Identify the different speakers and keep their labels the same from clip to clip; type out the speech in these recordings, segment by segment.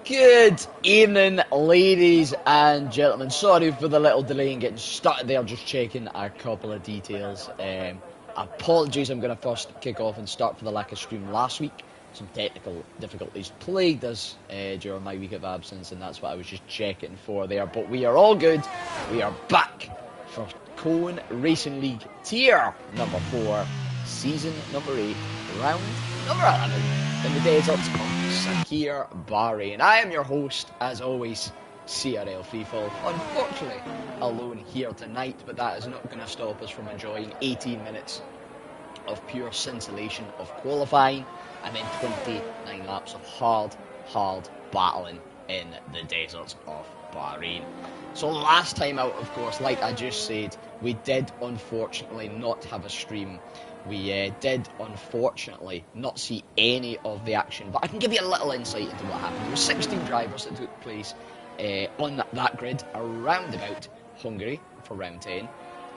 Speaker 1: Good evening, ladies and gentlemen. Sorry for the little delay in getting started there, just checking a couple of details. Apologies, I'm going to first kick off and start for the lack of stream last week. Some technical difficulties plagued us during my week of absence, and that's what I was just checking for there. But we are all good. We are back for Cone Racing League Tier number 4, Season number 8, Round number 11, in the deserts of Sakir, Bahrain. I am your host, as always, CRL Freefall. Unfortunately, alone here tonight, but that is not going to stop us from enjoying 18 minutes of pure scintillation of qualifying, and then 29 laps of hard battling in the deserts of Bahrain. So last time out, of course, like I just said, we did unfortunately not have a stream. We did unfortunately not see any of the action, but I can give you a little insight into what happened. There were 16 drivers that took place on that grid around about Hungary for round 10,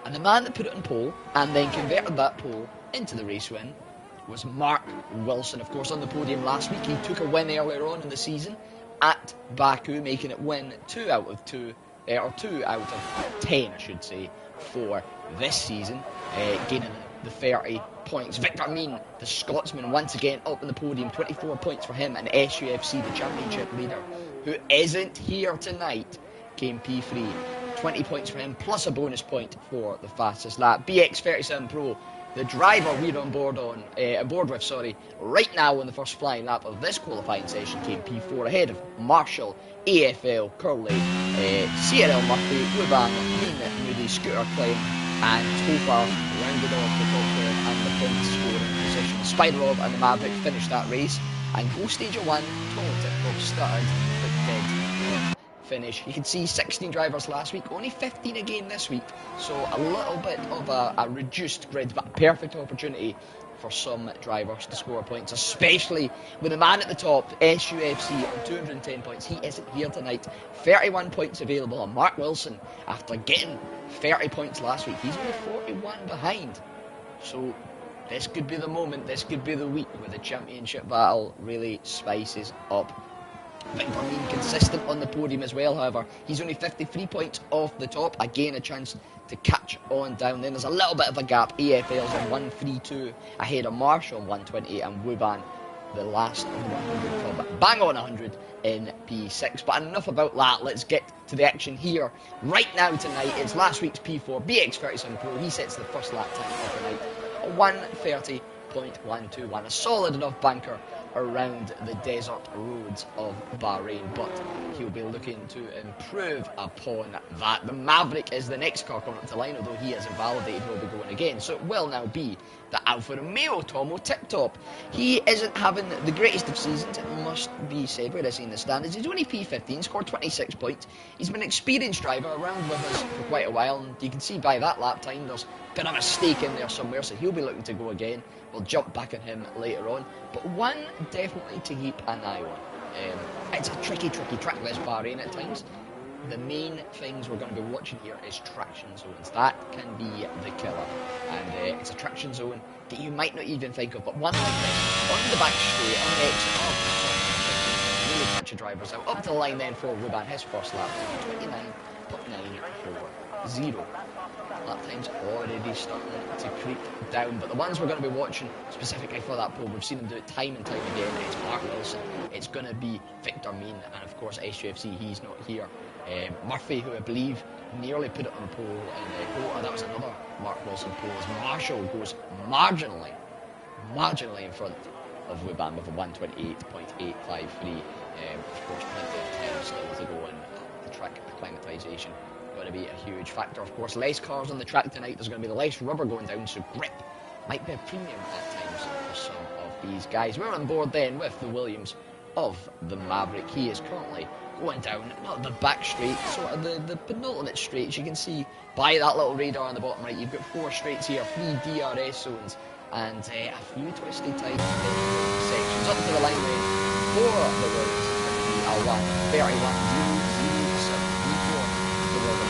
Speaker 1: and the man that put it on pole and then converted that pole into the race win was Mark Wilson. Of course, on the podium last week, he took a win earlier on in the season at Baku, making it win 2 out of 10, I should say, for this season, gaining the 30 points. Victor Mean, the Scotsman, once again up in the podium, 24 points for him, and SUFC, the championship leader, who isn't here tonight, came P3. 20 points for him, plus a bonus point for the fastest lap. BX37 Pro, the driver we're on board with, right now on the first flying lap of this qualifying session, came P4 ahead of Marshall, AFL, Curley, CRL Murphy, Wuban, Mean, Moody, Scooter Klein, and Topher rounded off the top 12 and the point scoring position. Spiderov and the Maverick finished that race, and Go Stage 1, Total Tip-Off started, but did finish. You can see 16 drivers last week, only 15 again this week, so a little bit of a reduced grid, but a perfect opportunity for some drivers to score points, especially with the man at the top, SUFC, on 210 points. He isn't here tonight. 31 points available on Mark Wilson after getting 30 points last week. He's only 41 behind. So this could be the moment, this could be the week where the championship battle really spices up. Victor Mean consistent on the podium as well, however. He's only 53 points off the top. Again, a chance to catch on down. Then there's a little bit of a gap. AFL's on 132 ahead of Marshall on 120, and Wuban, the last of the 100 club, bang on 100 in P6. But enough about that. Let's get to the action here right now tonight. It's last week's P4 BX37 Pro. He sets the first lap time of the night at 1:30.121. A solid enough banker around the desert roads of Bahrain, but he'll be looking to improve upon that. The Maverick is the next car coming up to line, although he has invalidated, he'll be going again, so it will now be the Alfa Romeo Tomo Tip-Top. He isn't having the greatest of seasons, it must be said. Where is he in the standards? He's only P15, scored 26 points. He's been an experienced driver, around with us for quite a while, and you can see by that lap time there's a bit of a stake in there somewhere, so he'll be looking to go again. We'll jump back on him later on, but one definitely to keep an eye on. It's a tricky track, this Bahrain at times. The main things we're going to be watching here is traction zones. That can be the killer, and it's a traction zone that you might not even think of, but one like this, on the back straight, on the exit of the top, really catch your drivers out. Up to the line then for Wuban, his first lap, 29.940. Lap time's already starting to creep down, but the ones we're going to be watching specifically for that pole, we've seen him do it time and time again. It's Mark Wilson, it's going to be Victor Mean, and of course SUFC, he's not here. Murphy, who I believe nearly put it on pole in Kota, that was another Mark Wilson pole, as Marshall goes marginally in front of Wuban with a 128.853. Of course, plenty of time still to go on the track acclimatisation. Going to be a huge factor. Of course, less cars on the track tonight, there's going to be less rubber going down, so grip might be a premium at times for some of these guys. We're on board then with the Williams of the Maverick. He is currently going down, not the back straight, sort of the penultimate straight. As you can see by that little radar on the bottom right, you've got 4 straights here, 3 DRS zones, and a few twisty type sections. Up to the line lane for the Williams and the L1, 31.007.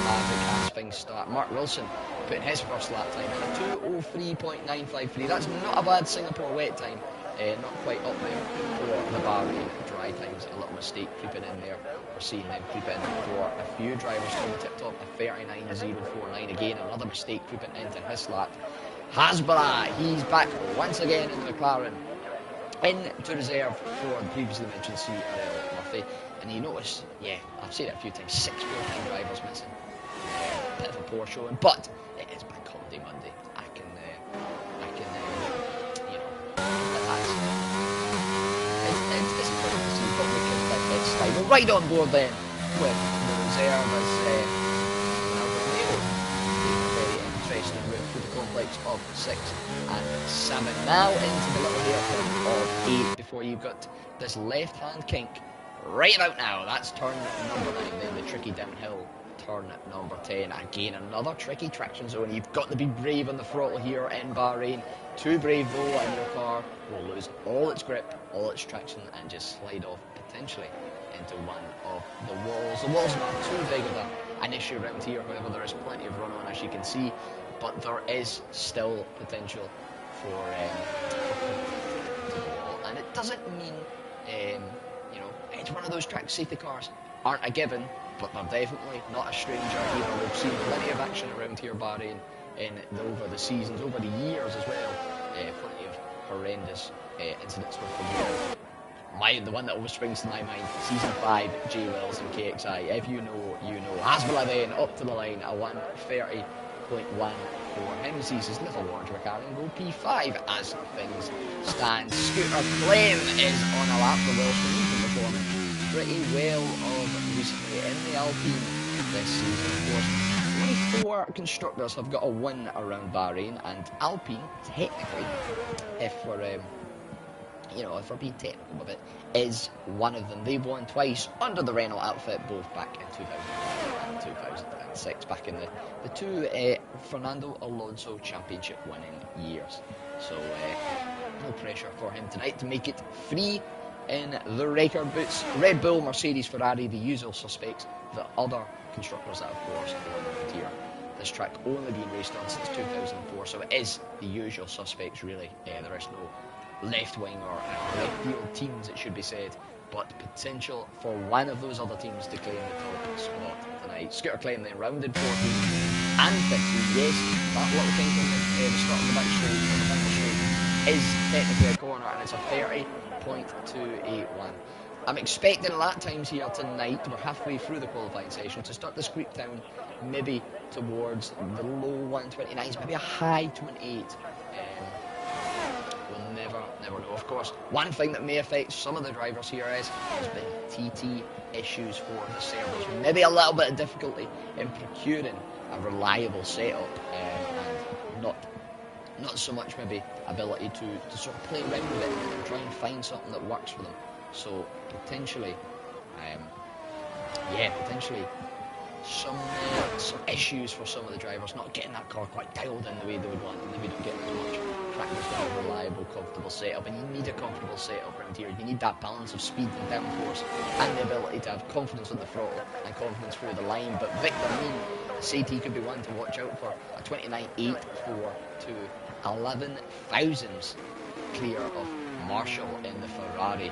Speaker 1: As things start, Mark Wilson putting his first lap time in a 2:03.953. That's not a bad Singapore wet time not quite up there for the Bahrain dry times. A little mistake creeping in there. We're seeing them creep in for a few drivers on the tip top. A 39.049 again. Another mistake creeping into his lap. Hasbala, he's back once again in McLaren. Into reserve for the previously mentioned CRL Murphy. And you notice, yeah, I've seen it a few times, 6 full-time drivers missing. Bit of a poor showing, but it is Bank Holiday Monday. I can, you know, it's disappointing to see, but we can let it slide. We're right on board then with the reserve as very interesting route through the complex of 6 and 7. Now into the little hairpin of 8 before you've got this left-hand kink. Right about now, that's turn number 9, then the tricky downhill turn number 10. Again, another tricky traction zone. You've got to be brave on the throttle here in Bahrain. Too brave though, and your car will lose all its grip, all its traction, and just slide off potentially into one of the walls. The wall's not too big of an issue around here, however, there is plenty of run on, as you can see, but there is still potential for the wall, and it doesn't mean you know, it's one of those track safety cars aren't a given, but they're definitely not a stranger either. We've seen plenty of action around here, Bahrain, over the seasons, over the years as well. Plenty of horrendous incidents with them. The one that always springs to my mind, Season 5, J. Wells and KXI. If you know, you know. Hasbala then up to the line, a 130.1 for him. Sees his little orange McLaren go P5 as things stand. Scooter Claim is on a lap. The Welshman even performing pretty well recently in the Alpine this season, of course. Only 4 constructors have got a win around Bahrain, and Alpine, technically, if we're being technical with it, is one of them. They've won twice under the Renault outfit, both back in 2005 and 2006, back in the two Fernando Alonso championship winning years. So no pressure for him tonight to make it free in the record boots. Red Bull, Mercedes, Ferrari, the usual suspects. The other constructors that, of course, are here. This track only been raced on since 2004, so it is the usual suspects, really. There is no left wing or left field teams, it should be said, but potential for one of those other teams to claim the top spot tonight. Scooter Claim then rounded 14 and 15. Yes, that little thing from the start of the back straight, or the final straight, is technically a corner, and it's a 30.281. I'm expecting lap times here tonight, we're halfway through the qualifying session, to start to creep down maybe towards the low 129s, maybe a high 28. We'll never know. Of course, one thing that may affect some of the drivers here has been TT issues for the servers. Maybe a little bit of difficulty in procuring a reliable setup, and not so much maybe ability to sort of play around with it and try and find something that works for them. So potentially some issues for some of the drivers, not getting that car quite dialed in the way they would want, and maybe don't get as much practice with a reliable, comfortable setup. And you need a comfortable setup around here. You need that balance of speed and downforce, and the ability to have confidence on the throttle and confidence through the line. But Victor Mean said he could be one to watch out for. A 29.842 11 thousandths clear of Marshall in the Ferrari.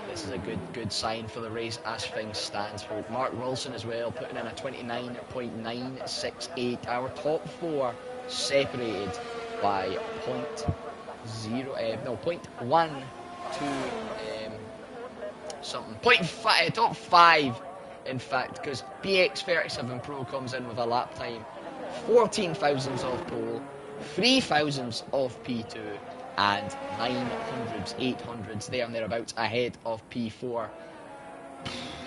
Speaker 1: This is a good sign for the race as things stand. For Mark Wilson as well, putting in a 29.968. Our top 4 separated by 0.1 to something. 0.5, top 5 in fact, because BX37 Pro comes in with a lap time 14 thousandths off pole, 3 thousandths off P2, and 900s, 800s there and thereabouts ahead of P4.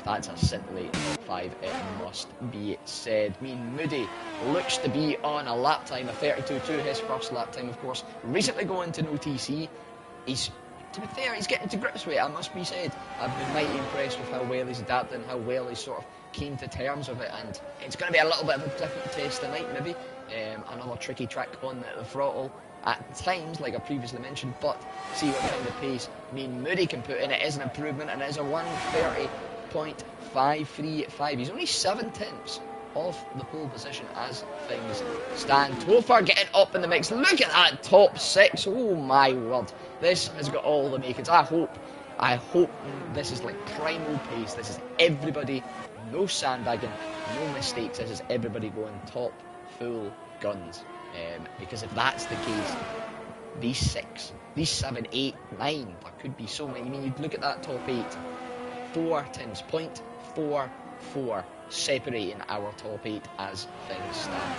Speaker 1: That's a scintillating top 5, it must be said. Moody looks to be on a lap time of 32.2, his first lap time, of course, recently going to no TC. To be fair, he's getting to grips with it, I must be said. I've been mighty impressed with how well he's adapted and how well he's sort of came to terms with it, and it's going to be a little bit of a different test tonight, maybe. Another tricky track on the throttle at times, like I previously mentioned, but see what kind of pace Moody can put in. It is an improvement, and it is a 130.535. He's only 7 tenths off the pole position as things stand. Topher getting up in the mix. Look at that top 6. Oh my word. This has got all the makings. I hope this is like primal pace. This is everybody, no sandbagging, no mistakes. This is everybody going top, full guns. Because if that's the case, these 6, these 7, 8, 9, there could be so many. I mean, you look at that top 8, 4 times 0.44 separating our top 8 as things stand.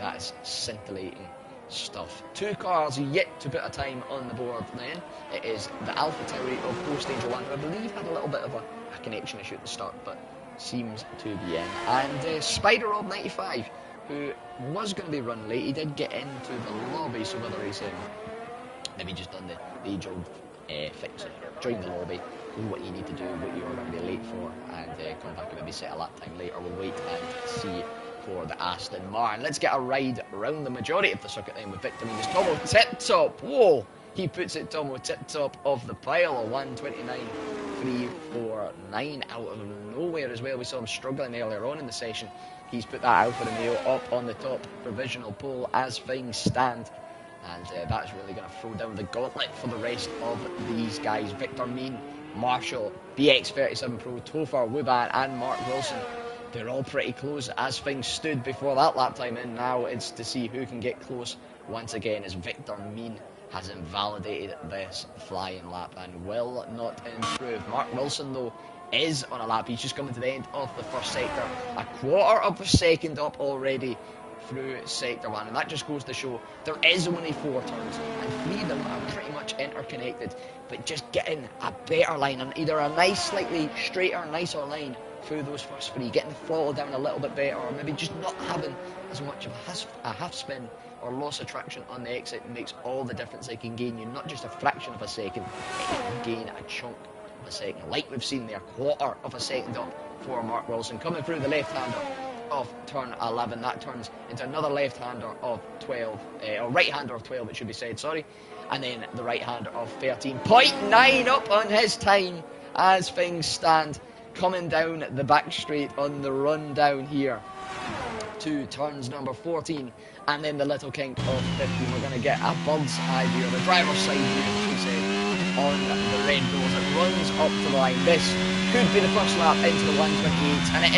Speaker 1: That is scintillating stuff. 2 cars yet to put a time on the board then. It is the AlphaTauri of Post Angel 1, who I believe had a little bit of a connection issue at the start, but seems to be in. And Spider Rob 95, who was going to be run late. He did get into the lobby, so whether he's maybe just done the age-old fix, join the lobby, do what you need to do, what you're going to be late for, and come back and maybe set a lap time later. We'll wait and see for the Aston Martin. Let's get a ride around the majority of the circuit then with Victor Means. Tomo tip top. Whoa! He puts it Tomo tip top of the pile, a 1:29.349 out of nowhere as well. We saw him struggling earlier on in the session. He's put that Alfa Romeo up on the top provisional pole as things stand. And that's really going to throw down the gauntlet for the rest of these guys. Victor Mean, Marshall, BX37 Pro, Topher, Wuban and Mark Wilson. They're all pretty close as things stood before that lap time, and now it's to see who can get close once again, as Victor Mean has invalidated this flying lap and will not improve. Mark Wilson though is on a lap. He's just coming to the end of the first sector, a quarter of a second up already through sector 1, and that just goes to show there is only 4 turns and 3 of them are pretty much interconnected, but just getting a better line and either a nice slightly straighter, nicer line through those first 3, getting the throttle down a little bit better, or maybe just not having as much of a half spin or loss of traction on the exit makes all the difference. It can gain you not just a fraction of a second, it can gain a chunk of a second, like we've seen there, quarter of a second up for Mark Wilson. Coming through the left-hander of turn 11, that turns into another left-hander of 12, or right-hander of 12 it should be said, sorry, and then the right-hander of 13.9 up on his time as things stand. Coming down the back straight on the run down here to turns number 14 and then the little kink of 15. We're going to get a bird's eye view, the driver's side view, we say, on the Red Bull as it runs up to the line. This could be the first lap into the 1:28, and it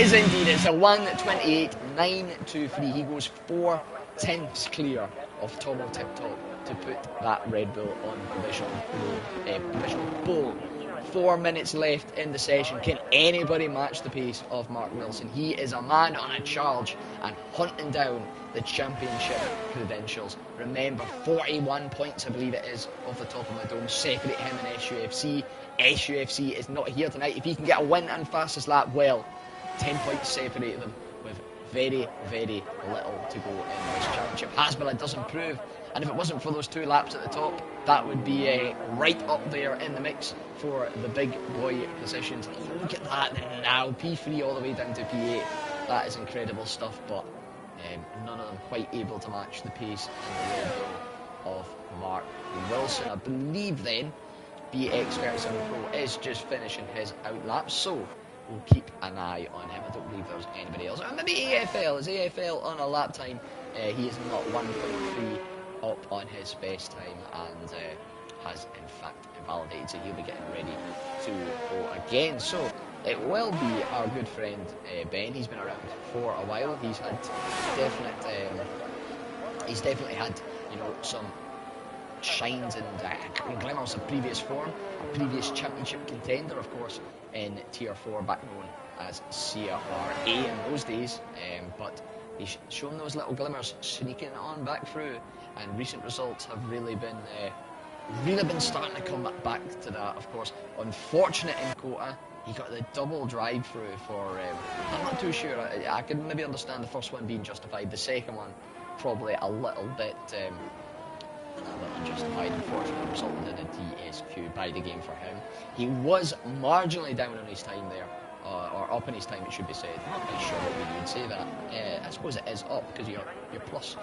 Speaker 1: is indeed. It's a 1:28.923. He goes 4 tenths clear of Tomo Tip Top to put that Red Bull on provisional pole. 4 minutes left in the session. Can anybody match the pace of Mark Wilson? He is a man on a charge and hunting down the championship credentials. Remember, 41 points, I believe it is, off the top of my dome, separate him and SUFC. SUFC is not here tonight. If he can get a win and fastest lap, well, 10 points separate them with very, very little to go in this championship. Hasbula does improve, and if it wasn't for those 2 laps at the top, that would be right up there in the mix for the big boy positions. Look at that now, P3 all the way down to P8. That is incredible stuff, but none of them quite able to match the pace and the Red Bull of Mark Wilson. I believe then BX37 Pro is just finishing his outlap, so we'll keep an eye on him. I don't believe there's anybody else. Or maybe AFL. Is AFL on a lap time? He is not 1.3 up on his best time and has in fact invalidated, so he'll be getting ready to go again. So it will be our good friend Ben. He's been around for a while. He's had definitely had, you know, some shines and glimmers of previous form. A previous championship contender, of course, in Tier 4, back known as CRA in those days, but he's shown those little glimmers sneaking on back through, and recent results have really been starting to come back to that. Of course, unfortunate in Kota, he got the double drive through for I'm not too sure. I could maybe understand the first one being justified, the second one probably a little bit unjustified. Unfortunately resulted in a DSQ by the game for him. He was marginally down on his time there, or up in his time it should be said. I'm not quite sure what we would say that. I suppose it is up because you're plus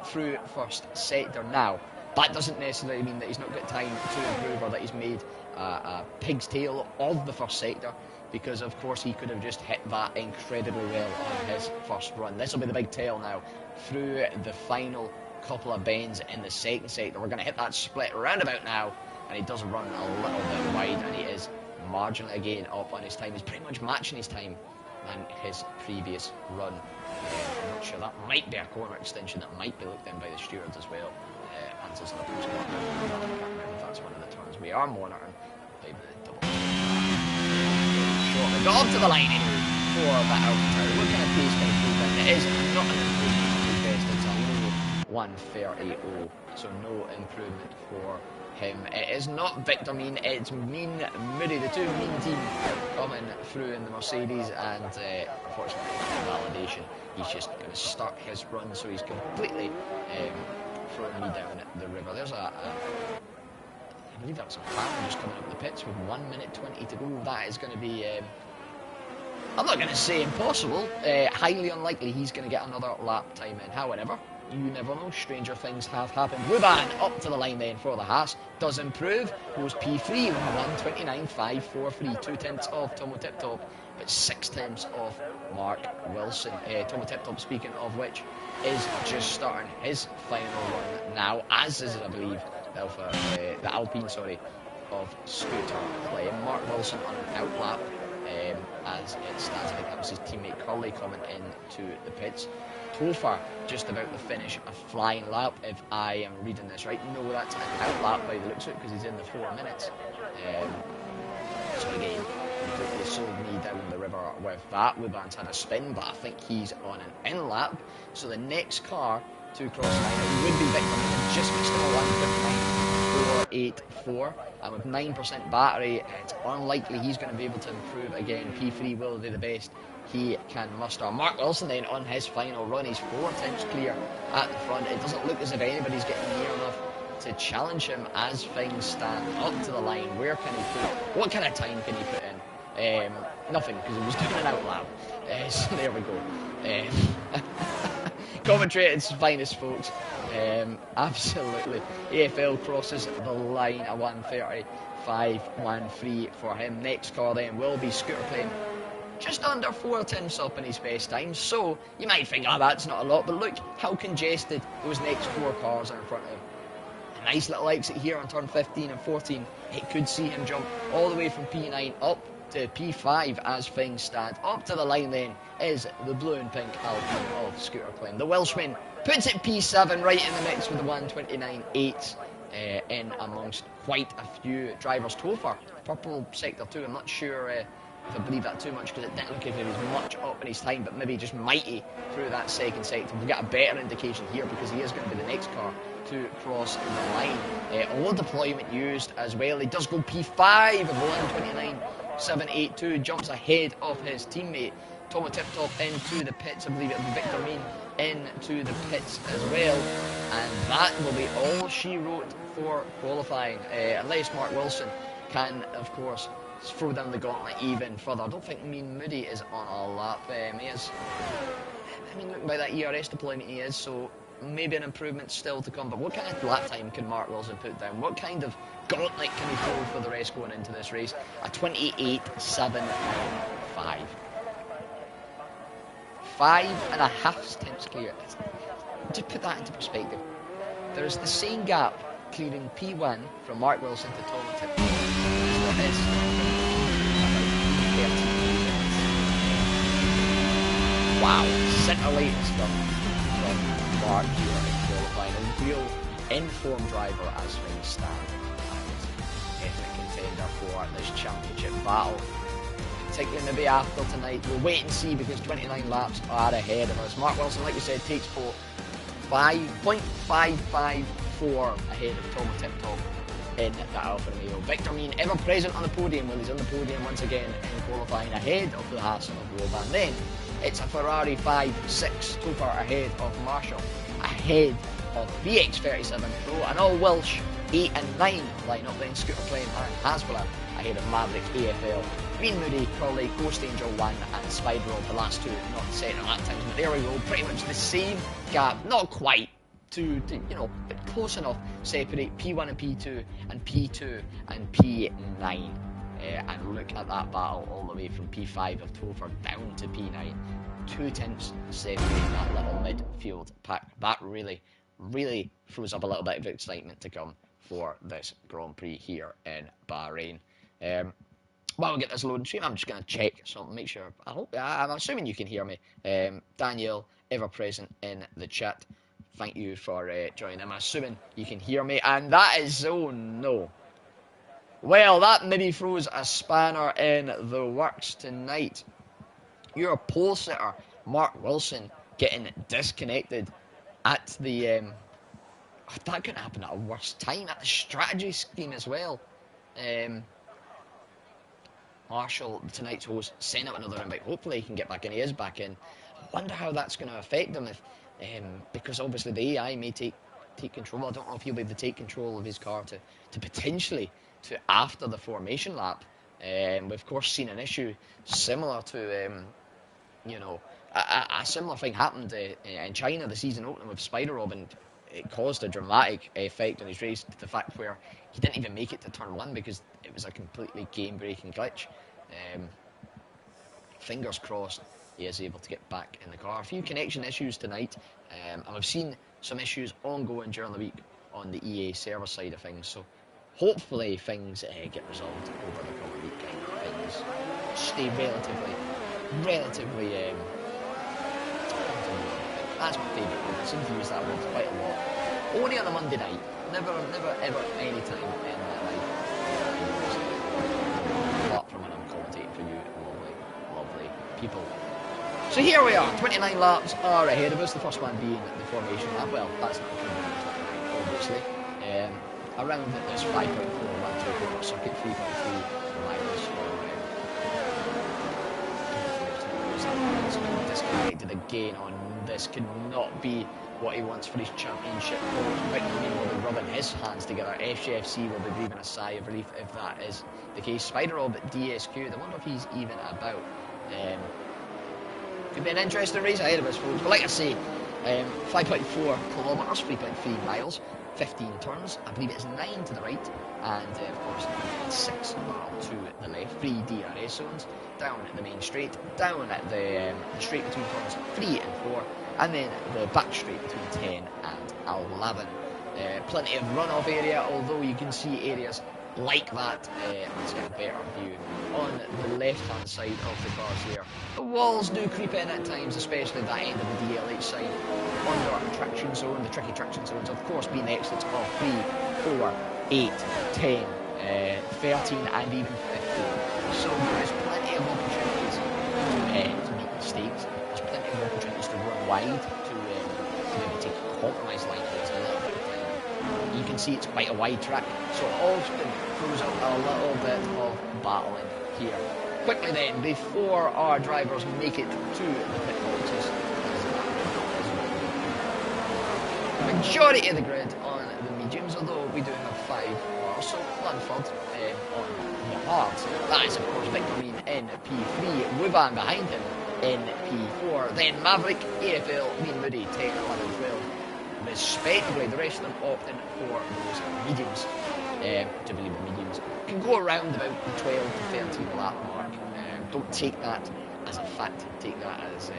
Speaker 1: through first sector. Now that doesn't necessarily mean that he's not got time to improve or that he's made a pig's tail of the first sector. because of course he could have just hit that incredibly well on his first run. This will be the big tell now through the final couple of bends in the second sector. We're going to hit that split roundabout now, and he does run a little bit wide, and he is marginally again up on his time. He's pretty much matching his time than his previous run. I'm not sure, that might be a corner extension that might be looked in by the stewards as well. Answers in the post. I can't remember if that's one of the turns we are monitoring. Maybe the double. Short, got up to the line for that outer. What kind of pace can he keep in? It is not an improvement to his best. It's a low 1:30.0, so no improvement for him. It is not Victor Mean, it's Mean Moody, the two mean team coming through in the Mercedes, and unfortunately validation. He's just going to start his run, so he's completely throwing me down the river. There's I believe that's a McLaren just coming up the pits with 1 minute 20 to go. That is going to be, I'm not going to say impossible, highly unlikely he's going to get another lap time in. However, you never know, stranger things have happened. Ruban up to the line then for the Haas, does improve, goes P3 with a 1:29.543, 2/10 of Tomo Tiptop, but 6/10 of Mark Wilson. Tomo Tiptop, speaking of which, is just starting his final run now, as is, I believe, the Alpine, of Scooter Play. Mark Wilson on an outlap, as it stands. I think that was his teammate Curley coming into the pits. Topher just about to finish a flying lap, if I am reading this right. No, that's an outlap by the looks of it, because he's in the 4 minutes. So again, completely sold me down the river with that. Luban's had a spin, but I think he's on an in lap. So the next car to cross the line would be Victor Mean, just missed him a 1:59.484, and with 9% battery, it's unlikely he's going to be able to improve again. P3 will be the best he can muster. Mark Wilson then on his final run, he's 4 times clear at the front. It doesn't look as if anybody's getting near enough to challenge him as things stand. Up to the line, where can he put, what kind of time can he put in? Nothing, because he was doing an outlap. So there we go. Commentary at its finest, folks. Absolutely. AFL crosses the line at 1:30.513 for him. Next car then will be Scooter Plane, just under 4 tenths up in his best time. So you might think, oh, that's not a lot, but look how congested those next 4 cars are in front of him. A nice little exit here on turn 15 and 14. It could see him jump all the way from P9 up to P5 as things stand. Up to the line then is the blue and pink Alpine of Scooter Plane. The Welshman puts it P7 right in the mix with the 1:29.8 in amongst quite a few drivers. Topher, purple sector 2, I'm not sure if I believe that too much, because it didn't look like he was much up in his time, but maybe just mighty through that second sector. We'll get a better indication here, because he is going to be the next car to cross the line. All deployment used as well. He does go P5 of 1:29.782, jumps ahead of his teammate Tomo Tiptop into the pits. I believe it'll be Victor Mean into the pits as well, and that will be all she wrote for qualifying, unless Mark Wilson can, of course, throw down the gauntlet even further. I don't think Mean Moody is on a lap. He is, I mean, looking by that ERS deployment, he is, so maybe an improvement still to come. But what kind of lap time can Mark Wilson put down? What kind of gauntlet can he throw for the rest going into this race? A 28.795. 5.5 tenths clear. To put that into perspective, there is the same gap clearing P1 from Mark Wilson to Tomo Tiptop. What is wow, scintillating stuff from Mark here in qualifying. A real informed driver as things stand, and ethnic contender for this championship battle. Particularly maybe after tonight, we'll wait and see, because 29 laps are ahead of us. Mark Wilson, like you said, takes 5.554 ahead of Tomo Tiptop in the Alfa Romeo. Victor Mean ever present on the podium. Well, he's on the podium once again in qualifying ahead of the Haas of Roban. Then it's a Ferrari 5.6 Topher ahead of Marshall, ahead of VX37 Pro, and all Welsh 8 and 9 line up. Then Scooter Plane and Hasbula ahead of Maverick, AFL, Green Moody, Crawley, Ghost Angel 1 and Spider of the last two, not setting lap times, but there we go, pretty much the same gap, not quite to you know, but close enough, separate P1 and P2 and P2 and P9. and look at that battle all the way from P5 of Topher down to P9. 2 tenths separating that little midfield pack. That really throws up a little bit of excitement to come for this Grand Prix here in Bahrain. While we get this loading stream, I'm just going to check something, make sure. I'm assuming you can hear me. Daniel, ever present in the chat, thank you for joining. I'm assuming you can hear me, and that is, oh no. Well, that maybe throws a spanner in the works tonight. Your pole sitter, Mark Wilson, getting disconnected at the. That couldn't happen at a worse time, at the strategy scheme as well. Marshall, tonight's host, sent out another invite. Hopefully he can get back in. He is back in. I wonder how that's going to affect him, if, because obviously the AI may take control. I don't know if he'll be able to take control of his car to potentially to after the formation lap. We've of course seen an issue similar to, a similar thing happened in China, the season opening with Spider-Rob, and it caused a dramatic effect on his race, to the fact where he didn't even make it to turn 1 because it was a completely game-breaking glitch. Fingers crossed he is able to get back in the car. A few connection issues tonight, and we've seen some issues ongoing during the week on the EA server side of things, so hopefully things get resolved over the coming weekend. Things stay relatively that's my favourite word. I seem to use that word quite a lot. Only on a Monday night. Never ever any time in my life. Apart from when I'm commentating for you, lovely people. So here we are. 29 laps are ahead of us. The first one being the formation lap. Well, that's not including the 29, obviously. Around this 5.4 run through circuit, 3.3 miles for disconnected again on this. Could not be what he wants for his championship. Victor will be rubbing his hands together. FJFC will be breathing a sigh of relief if that is the case. Spider-Rob at DSQ, I wonder if he's even about. Could be an interesting race ahead of us, folks. But like I say, 5.4 kilometres, 3.3 miles, 15 turns. I believe it's 9 to the right, and of course 6 to the left. 3 DRS zones down at the main straight, down at the straight between turns 3 and 4, and then the back straight between 10 and 11. Plenty of runoff area, although you can see areas like that. Let's get a better view on the left hand side of the cars here. The walls do creep in at times, especially that end of the DLH side under traction zone. The tricky traction zones, of course, being exits of 3, 4, 8, 10, 13 and even 15. So there is plenty of opportunities to make mistakes. There's plenty of opportunities to run wide, to maybe take compromise line plays a little bit of time. You can see it's quite a wide track, so it often throws up a little bit of battling here. Quickly then, before our drivers make it to the pit boxes, the majority of the grid on the mediums, although we do have 5 or so, Lanford on the hards. That is of course Victor Mean in P3, Wuban behind him in P4, then Maverick, AFL, Mean Moody, 10, 11, 12. Respectively, the rest of them opting for those mediums. To believe the mediums can go around about the 12 to 13 lap mark. Don't take that as a fact, take that as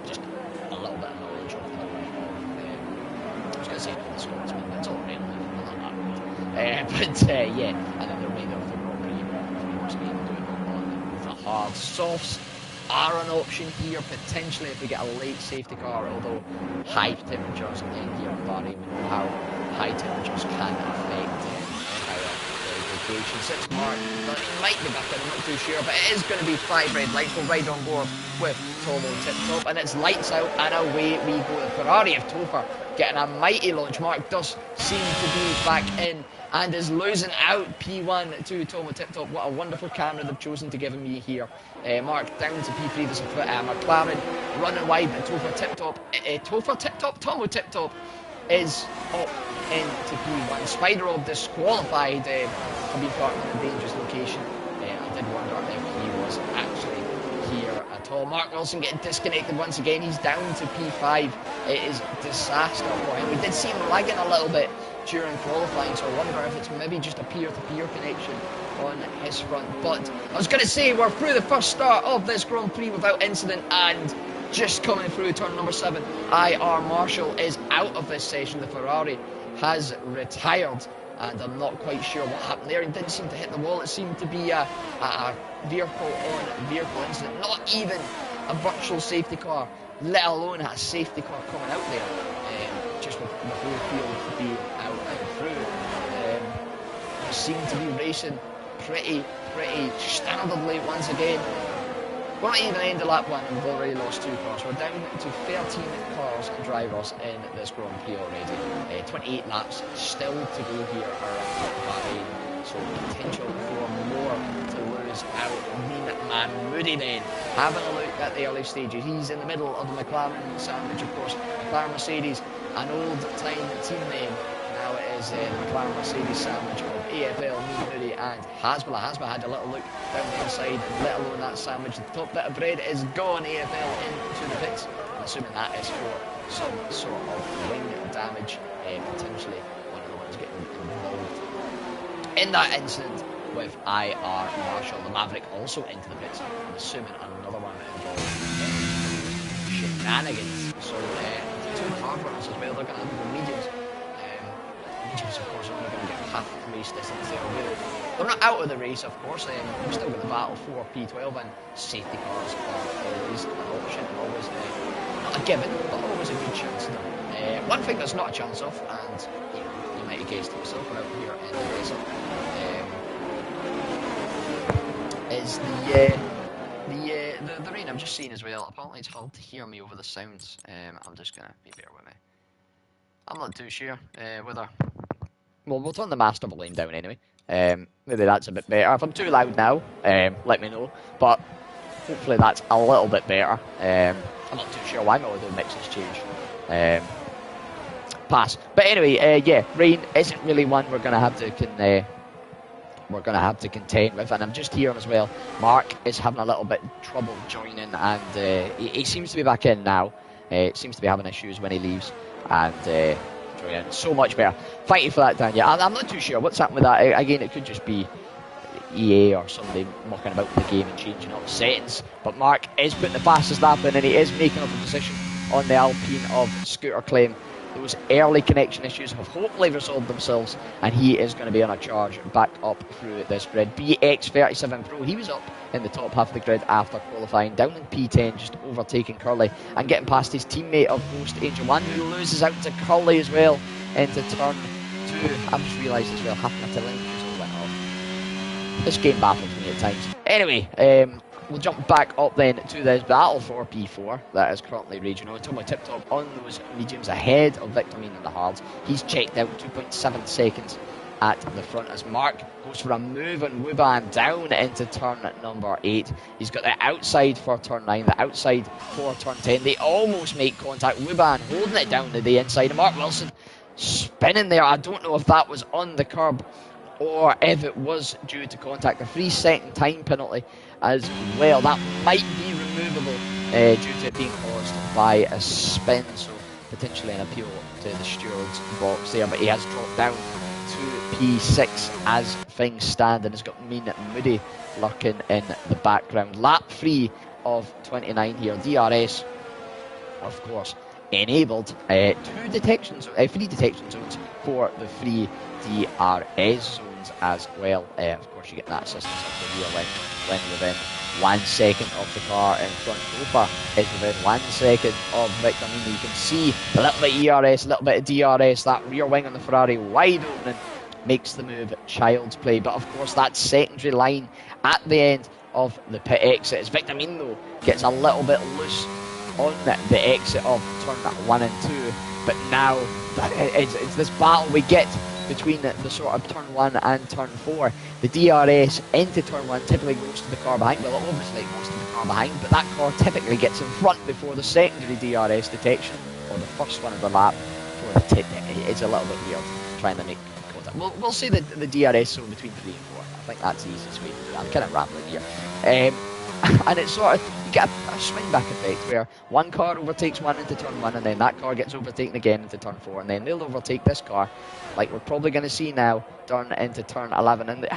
Speaker 1: just a little bit of knowledge of the I was going to say the Scotsman, but it's all relevant, but yeah, and then the remainder of the Grand Prix, of course, being doing on the hard softs are an option here, potentially if we get a late safety car, although high temperatures again here in Bahrain, we know how high temperatures can affect our degradation. 6 mark, it might be back in, I'm not too sure, but it is going to be 5 red lights. We'll ride on board with Tomo Tip Top, and it's lights out, and away we go. The Ferrari of Topher getting a mighty launch. Mark does seem to be back in, and is losing out P1 to Tomo Tip Top. What a wonderful camera they've chosen to give me here. Mark down to P3, there's a McLaren running wide, but Tomo Tip Top is up into P1. Spider-Rob disqualified for being parked in a dangerous location. I did wonder if he was actually here at all. Mark Wilson getting disconnected once again. He's down to P5. It is disaster for him. We did see him lagging a little bit during qualifying, so I wonder if it's maybe just a peer-to-peer connection on his front. But I was going to say, we're through the first start of this Grand Prix without incident, and just coming through turn number 7, IR Marshall is out of this session. The Ferrari has retired, and I'm not quite sure what happened there. It didn't seem to hit the wall. It seemed to be a vehicle-on-vehicle incident, not even a virtual safety car, let alone a safety car coming out there, just with the whole field being out and through. We seem to be racing pretty standardly once again. We're not even at the end of lap 1 and we've already lost 2 cars. We're down to 13 cars and drivers in this Grand Prix already. 28 laps still to go here around Bahrain. So potential for more to lose out. Mean man Moody then, having a look at the early stages. He's in the middle of the McLaren sandwich, of course. McLaren Mercedes, an old time team name. Now it is the McLaren Mercedes sandwich of AFL, Mean Moody and Hasbula. Hasbula had a little look down the inside, let alone that sandwich. The top bit of bread is gone. AFL into the pits. I'm assuming that is for some sort of wing damage, potentially one of the ones getting involved in that incident with IR Marshall. The Maverick also into the pits. I'm assuming another one involved in shenanigans. So 2 car runners as well. They're going to have the mediums. Mediums, of course, are only going to get half the race distance there. They're not out of the race, of course. We've still got the battle for P12, and safety cars are always an option, always not a given, but always a good chance. One thing that's not a chance of, and you might have guessed it yourself, we're out here in the race, is the rain. I'm just seeing as well. Apparently it's hard to hear me over the sounds. I'm just gonna bear with me. I'm not too sure whether. Well, we'll turn the master volume down anyway. Maybe that's a bit better. If I'm too loud now, let me know. But hopefully that's a little bit better. I'm not too sure why my audio mix has changed. Pass. But anyway, yeah, rain isn't really one we're gonna have to contend with, and I'm just hearing as well. Mark is having a little bit trouble joining, and he seems to be back in now. Seems to be having issues when he leaves, and joining so much better. Thank you for that, Dan. Yeah, I'm not too sure what's happened with that. Again, it could just be EA or somebody mucking about with the game and changing up the settings. But Mark is putting the fastest lap in, and he is making up a position on the Alpine of Scooter Claim. Those early connection issues have hopefully resolved themselves, and he is going to be on a charge back up through this grid. BX37 Pro, he was up in the top half of the grid after qualifying, down in P10, just overtaking Curly and getting past his teammate of Ghost Angel 1, who loses out to Curly as well into turn 2. I've just realised as well, half my telemetry went off. This game baffles me at times. Anyway, we'll jump back up then to this battle for P4 that is currently raging on. Tomo Tip Top on those mediums ahead of Victor Mean in the hards. He's checked out 2.7 seconds at the front as Mark goes for a move on Wuban down into turn number 8. He's got the outside for turn 9, the outside for turn 10. They almost make contact. Wuban holding it down to the inside. And Mark Wilson spinning there. I don't know if that was on the curb or if it was due to contact. A 3-second time penalty as well. That might be removable due to it being caused by a spin, so potentially an appeal to the steward's box there. But he has dropped down to P6 as things stand, and has got Mean Moody lurking in the background. Lap 3 of 29 here. DRS, of course, enabled. 3 detection zones for the 3 DRS zones as well. Of course, you get that assistance of the rear wing when within 1 second of the car in front. Gopher is within 1 second of Victor Mean. You can see a little bit of ERS, a little bit of DRS. That rear wing on the Ferrari wide open makes the move child's play. But of course, that secondary line at the end of the pit exit, as Victor Mean though gets a little bit loose on the exit of turn 1 and 2. But now it's this battle we get between the sort of turn 1 and turn 4. The DRS into turn 1 typically goes to the car behind. Well, obviously it goes to the car behind, but that car typically gets in front before the secondary DRS detection, or the first one of the lap. It's a little bit weird trying to make contact. We'll say the DRS zone between 3 and 4. I think that's the easiest way to do that. I'm kind of rambling here. And it's sort of, you get a swing back effect where one car overtakes one into turn 1, and then that car gets overtaken again into turn 4, and then they'll overtake this car, like we're probably going to see now, turn into turn 11, and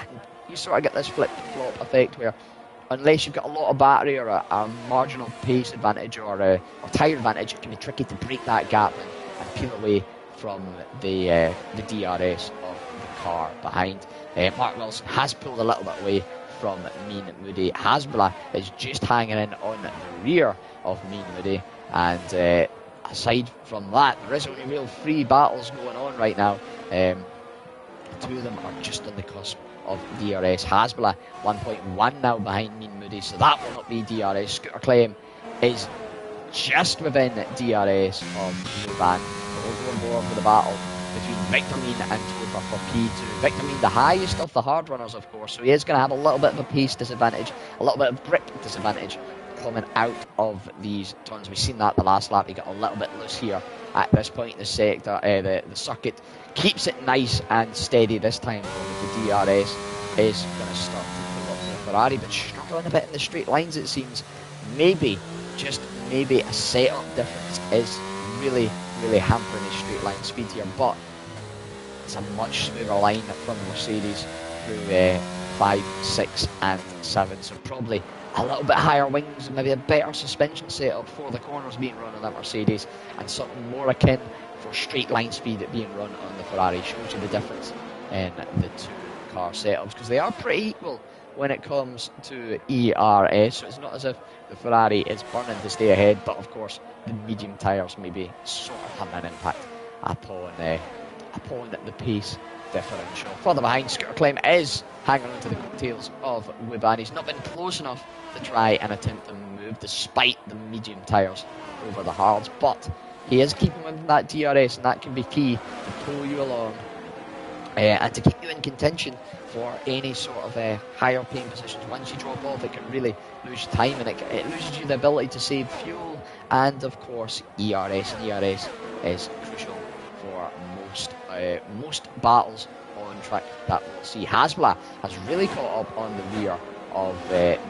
Speaker 1: you sort of get this flip-flop effect where, unless you've got a lot of battery or a marginal pace advantage or tyre advantage, it can be tricky to break that gap and peel away from the DRS of the car behind. Mark Wilson has pulled a little bit away from Mean Moody. Hasbulla is just hanging in on the rear of Mean Moody, and aside from that, there is only real three battles going on right now. Two of them are just on the cusp of DRS. Hasbulla 1.1 now behind Mean Moody, so that will not be DRS. Scooter Claim is just within DRS of Ruban. We'll go on board for the battle between Victor Mean and Topher for P2. Victor Mean, the highest of the hard runners, of course, so he is going to have a little bit of a pace disadvantage, a little bit of grip disadvantage coming out of these turns. We've seen that the last lap. He got a little bit loose here at this point in the sector. The circuit keeps it nice and steady this time, but the DRS is going to start to pull up the Ferrari, but struggling a bit in the straight lines, it seems. Maybe, just maybe, a setup difference is really hampering his straight line speed here, but it's a much smoother line from Mercedes through 5, 6 and 7, so probably a little bit higher wings and maybe a better suspension setup for the corners being run on that Mercedes, and something more akin for straight line speed being run on the Ferrari. Shows you the difference in the two car setups, because they are pretty equal when it comes to ERS, so it's not as if the Ferrari is burning to stay ahead, but of course the medium tyres maybe sort of have an impact upon the pace differential. Further behind, Scooter Claim is hanging on to the coattails of Wuban. He's not been close enough to try and attempt to move despite the medium tyres over the hards, but he is keeping with that DRS, and that can be key to pull you along and to keep you in contention for any sort of higher paying positions. Once you drop off, it can really lose time, and it loses you the ability to save fuel, and of course ERS, and ERS is crucial for most battles on track that we'll see. Hasbulla has really caught up on the rear of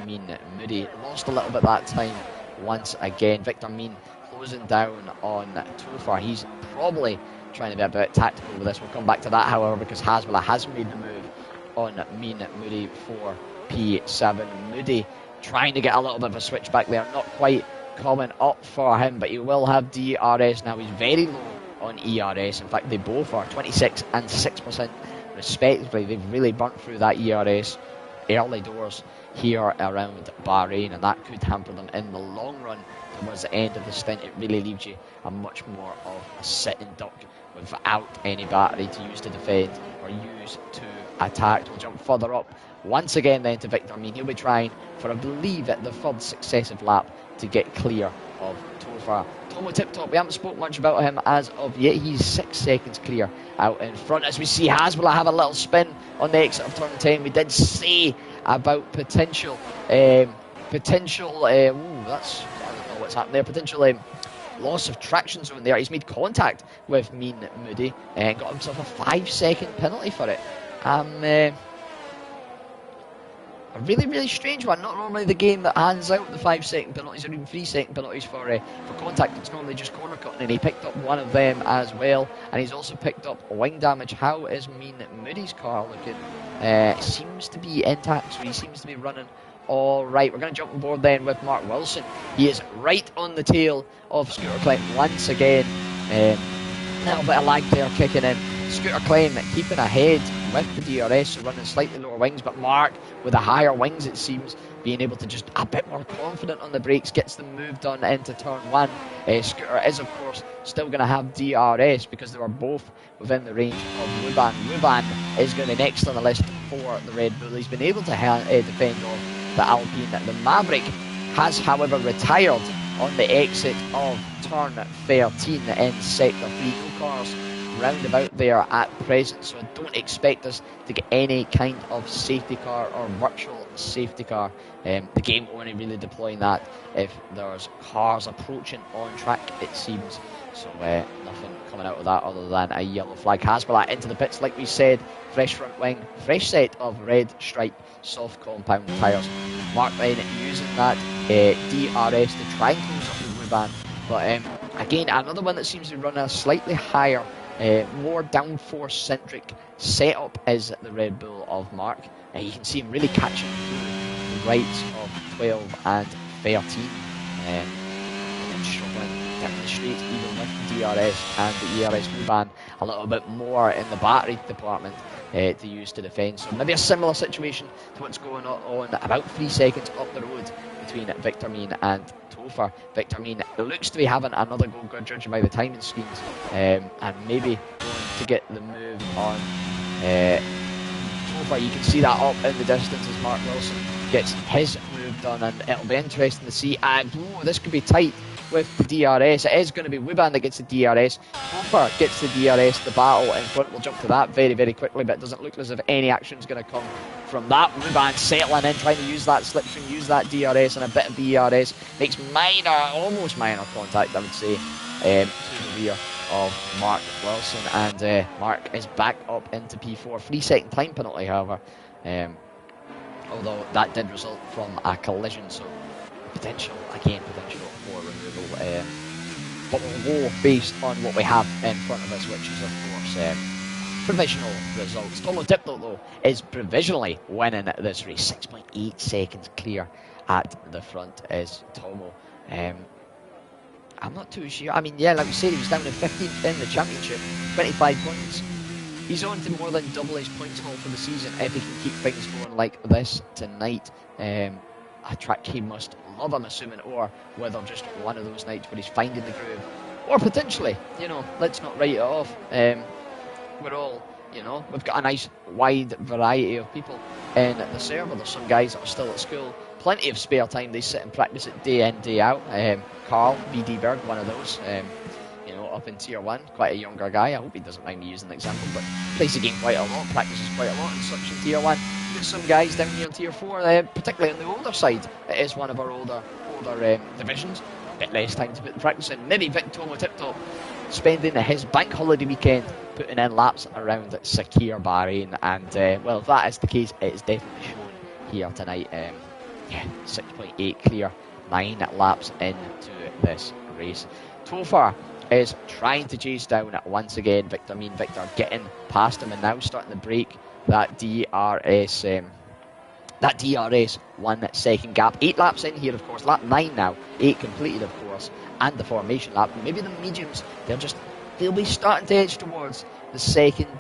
Speaker 1: Mean Moody, lost a little bit that time once again. Victor Mean closing down on Topher. He's probably trying to be a bit tactical with this. We'll come back to that, however, because Hasbulla has made the move on Mean Moody for P7. Moody trying to get a little bit of a switch back there, not quite coming up for him, but he will have DRS now. He's very low on ERS. In fact, they both are 26 and 6% respectively. They've really burnt through that ERS early doors here around Bahrain, and that could hamper them in the long run. Towards the end of the stint, it really leaves you a much more of a sitting duck without any battery to use to defend or use to attack. We'll jump further up once again then to Victor Mean. He'll be trying for, I believe, at the third successive lap to get clear of Topher. Tomo Tip-Top, we haven't spoke much about him as of yet. He's 6 seconds clear out in front. As we see Hasbulla have a little spin on the exit of turn 10. We did say about potential, that's, I don't know what's happened there, potential loss of traction zone there. He's made contact with Mean Moody and got himself a 5-second penalty for it. A really strange one. Not normally the game that hands out the 5-second penalties or even 3-second penalties for contact. It's normally just corner cutting, and he picked up one of them as well, and he's also picked up wing damage. How is Mean Moody's car looking? Seems to be intact, so he seems to be running all right. We're going to jump on board then with Mark Wilson. He is right on the tail of Scooter Claim once again. A little bit of lag there kicking in. Scooter Claim keeping ahead with the DRS, so running slightly lower wings, but Mark with the higher wings, it seems, being able to just a bit more confident on the brakes, gets them moved on into turn 1. Scooter is, of course, still going to have DRS because they were both within the range of Wuban. Wuban is going to be next on the list for the Red Bull. He's been able to defend off the Alpine. The Maverick has, however, retired on the exit of turn 13 in sector 3. No cars round about there at present, so don't expect us to get any kind of safety car or virtual safety car. The game only really deploying that if there's cars approaching on track, it seems. So nothing coming out of that other than a yellow flag. Hasbulla into the pits, like we said. Fresh front wing, fresh set of red stripe soft compound tyres. Mark then using that DRS to try and close up the Wuban. But again, another one that seems to run a slightly higher, more downforce centric setup is the Red Bull of Mark. You can see him really catching the rights of 12 and 13. And struggling down the street, even with DRS and the ERS Wuban, a little bit more in the battery department to use to defend. So maybe a similar situation to what's going on about 3 seconds up the road between Victor Mean and Topher. Victor Mean looks to be having another go, good judging by the timing screens, and maybe going to get the move on Topher. You can see that up in the distance as Mark Wilson gets his move done, and it'll be interesting to see. And this could be tight with the DRS. It is going to be Wuban that gets the DRS. Topher gets the DRS. The battle in front, we'll jump to that very, very quickly, but it doesn't look as if any action is going to come from that. Wuban settling in, trying to use that slipstream, use that DRS and a bit of DRS. Makes minor, almost minor contact, I would say, to the rear of Mark Wilson. And Mark is back up into P4. 3-second time penalty, however. Although that did result from a collision, so potential for removal. But we'll go based on what we have in front of us, which is of course provisional results. Tomo Tipto though is provisionally winning this race. 6.8 seconds clear at the front is Tomo. I'm not too sure. I mean, yeah, like we said, he was down to 15th in the championship, 25 points. He's on to more than double his points haul for the season if he can keep things going like this tonight. A track he must love, I'm assuming, or whether just one of those nights where he's finding the groove, or potentially, let's not write it off. We're all, we've got a nice wide variety of people in the server. There's some guys that are still at school, plenty of spare time. They sit and practice it day in, day out. Carl, BD Berg, one of those. Up in Tier 1, quite a younger guy. I hope he doesn't mind me using the example, but plays the game quite a lot, practices quite a lot and such in Tier 1. There's some guys down here in Tier 4, particularly on the older side. It is one of our older divisions. A bit less time to put the practice in. Maybe Vic Tomo Tiptop spending his bank holiday weekend putting in laps around Sakir, Bahrain, and well, if that is the case, it is definitely shown here tonight. 6.8 clear, 9 laps into this race. Topher is trying to chase down once again Victor Mean. Victor getting past him and now starting to break that DRS 1 second gap. 8 laps in here, of course. Lap 9 now, 8 completed, of course, and the formation lap. Maybe the mediums, they'll be starting to edge towards the second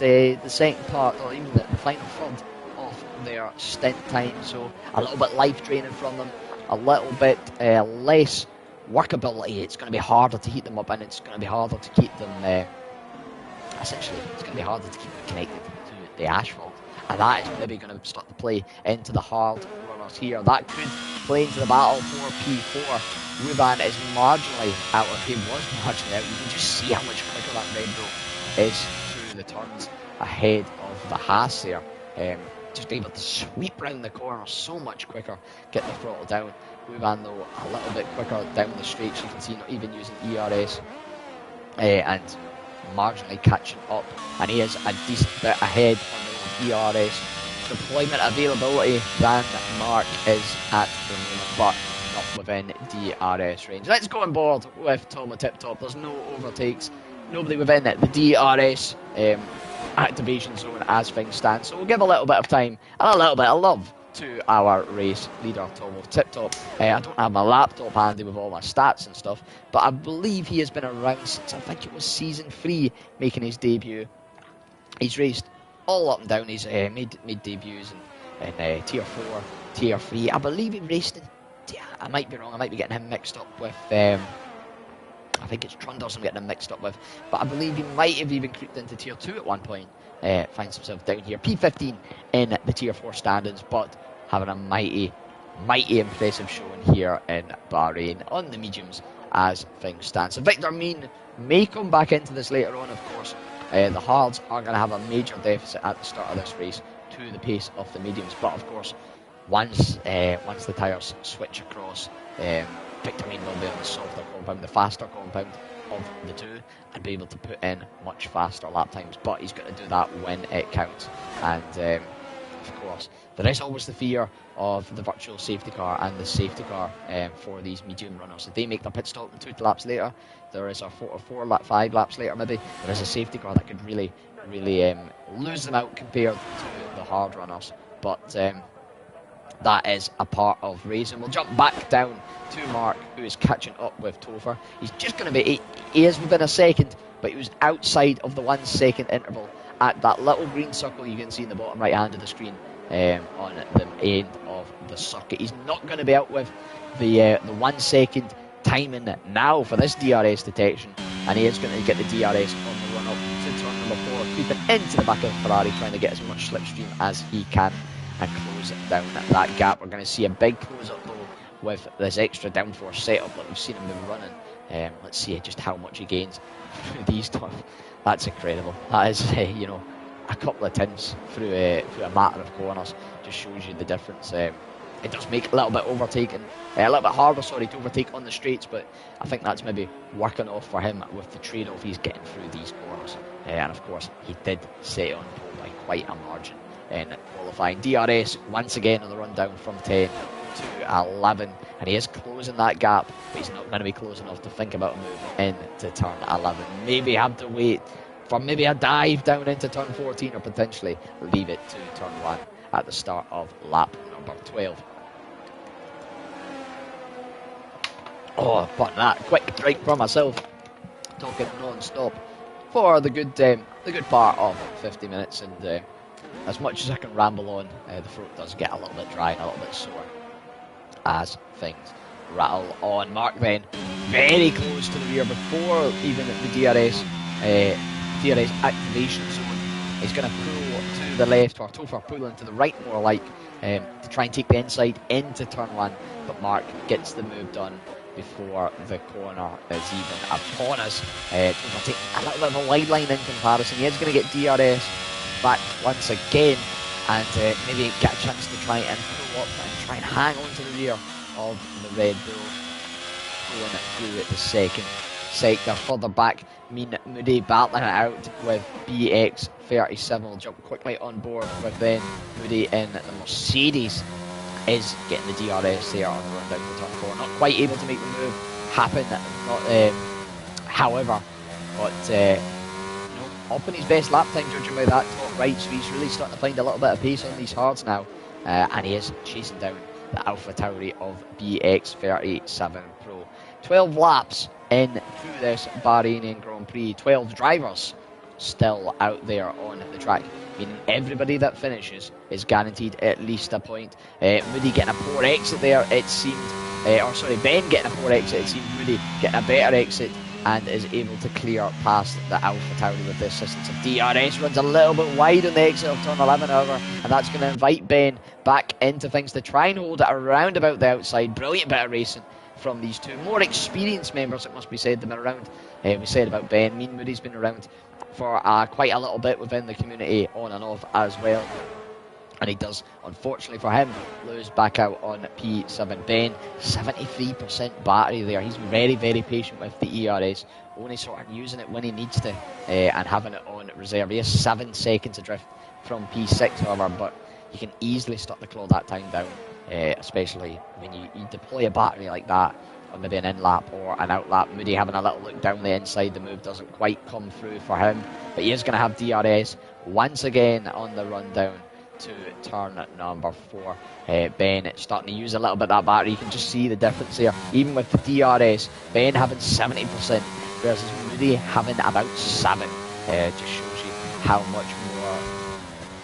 Speaker 1: part, or even the final third of their stint time. So a little bit life draining from them, a little bit less workability. It's going to be harder to heat them up, and it's going to be harder to keep them essentially, it's going to be harder to keep them connected to the asphalt, and that is maybe going to start to play into the hard runners here. That could play into the battle for P4. Wuban is marginally out, or he was marginally out. You can just see how much quicker that Red Bull is through the turns ahead of the Haas there. Just able to sweep round the corner so much quicker, get the throttle down. Wuban though a little bit quicker down the straight, you can see not even using ERS, and marginally catching up, and he is a decent bit ahead on the ERS deployment availability than Mark is at the moment, but not within DRS range. Let's go on board with Tomo Tiptop. There's no overtakes, nobody within the DRS activation zone as things stand, so we'll give a little bit of time and a little bit of love to our race leader Tomo Tiptop. I don't have my laptop handy with all my stats and stuff, but I believe he has been around since, I think it was season 3, making his debut. He's raced all up and down. He's made debuts in Tier 4, Tier 3. I believe he raced in, I might be wrong, I might be getting him mixed up with I think it's Trundles I'm getting him mixed up with, but I believe he might have even creeped into Tier 2 at one point. Finds himself down here, P15 in the Tier 4 standings, but having a mighty impressive showing here in Bahrain on the mediums as things stand. So Victor Mean may come back into this later on, of course, The hards are going to have a major deficit at the start of this race to the pace of the mediums, but of course, once the tyres switch across, Victor Mean will be on the softer compound, the faster compound of the two, and be able to put in much faster lap times, but he's got to do that when it counts. And of course, there is always the fear of the virtual safety car and the safety car for these medium runners. If they make their pit stop and 2 laps later, there is a 5 laps later maybe, there is a safety car that could really lose them out compared to the hard runners. But that is a part of racing. We'll jump back down to Mark, who is catching up with Topher. He's just going to be, he is within a second, but he was outside of the 1 second interval at that little green circle you can see in the bottom right hand of the screen on the end of the circuit. He's not going to be out with the 1 second timing now for this DRS detection, and he is going to get the DRS on the run up to turn number 4, creeping into the back of Ferrari, trying to get as much slipstream as he can and close down that gap. We're going to see a big close up though with this extra downforce setup that we've seen him been running. Let's see just how much he gains through these stuff. That's incredible. That is, a couple of tenths through a matter of corners. Just shows you the difference. It does make a little bit harder, to overtake on the straights, but I think that's maybe working off for him with the trade-off he's getting through these corners. And of course, he did set on pole by quite a margin in qualifying. DRS once again on the run down from 10 to 11, and he is closing that gap, but he's not going to be close enough to think about a move into turn 11. Maybe have to wait for maybe a dive down into turn 14, or potentially leave it to turn 1 at the start of lap number 12. Oh, but that quick break for myself, talking non-stop for the good part of 50 minutes, and as much as I can ramble on, the throat does get a little bit dry and a little bit sore as things rattle on. Mark then very close to the rear before even the DRS activation zone. He's going to pull to the left, or Topher pulling to the right more like, to try and take the inside into turn 1, but Mark gets the move done before the corner is even upon us. Topher taking a little bit of a wide line in comparison. He is going to get DRS back once again, and maybe get a chance to try and pull up and try and hang on to the rear of the Red Bull, going through the second sector. Further back, Moody battling it out with BX37. Will jump quickly on board with then Moody in the Mercedes is getting the DRS there on the run down to turn 4. Not quite able to make the move happen, however, but up in his best lap time, judging by that top right, so he's really starting to find a little bit of pace on these hards now, and he is chasing down the Alpha Tauri of BX37 Pro. 12 laps in through this Bahrainian Grand Prix, 12 drivers still out there on the track, meaning everybody that finishes is guaranteed at least a point. Moody getting a poor exit there, it seemed, Ben getting a poor exit, it seemed Moody getting a better exit and is able to clear past the Alpha Tauri with the assistance of DRS. Runs a little bit wide on the exit of turn 11, however, and that's going to invite Ben back into things to try and hold it around about the outside. Brilliant bit of racing from these two more experienced members, it must be said, than around. We said about Ben, Mean Moody's been around for quite a little bit within the community, on and off as well. And he does, unfortunately for him, lose back out on P7. Ben, 73% battery there. He's very, very patient with the ERS, only sort of using it when he needs to, and having it on reserve. He is 7 seconds adrift from P6, however, but you can easily start to claw that time down, especially when you deploy a battery like that on maybe an in-lap or an out-lap. Moody having a little look down the inside, the move doesn't quite come through for him, but he is going to have DRS once again on the rundown to turn number 4. Ben starting to use a little bit of that battery. You can just see the difference there, even with the DRS. Ben having 70% versus Moody having about 7. Just shows you how much more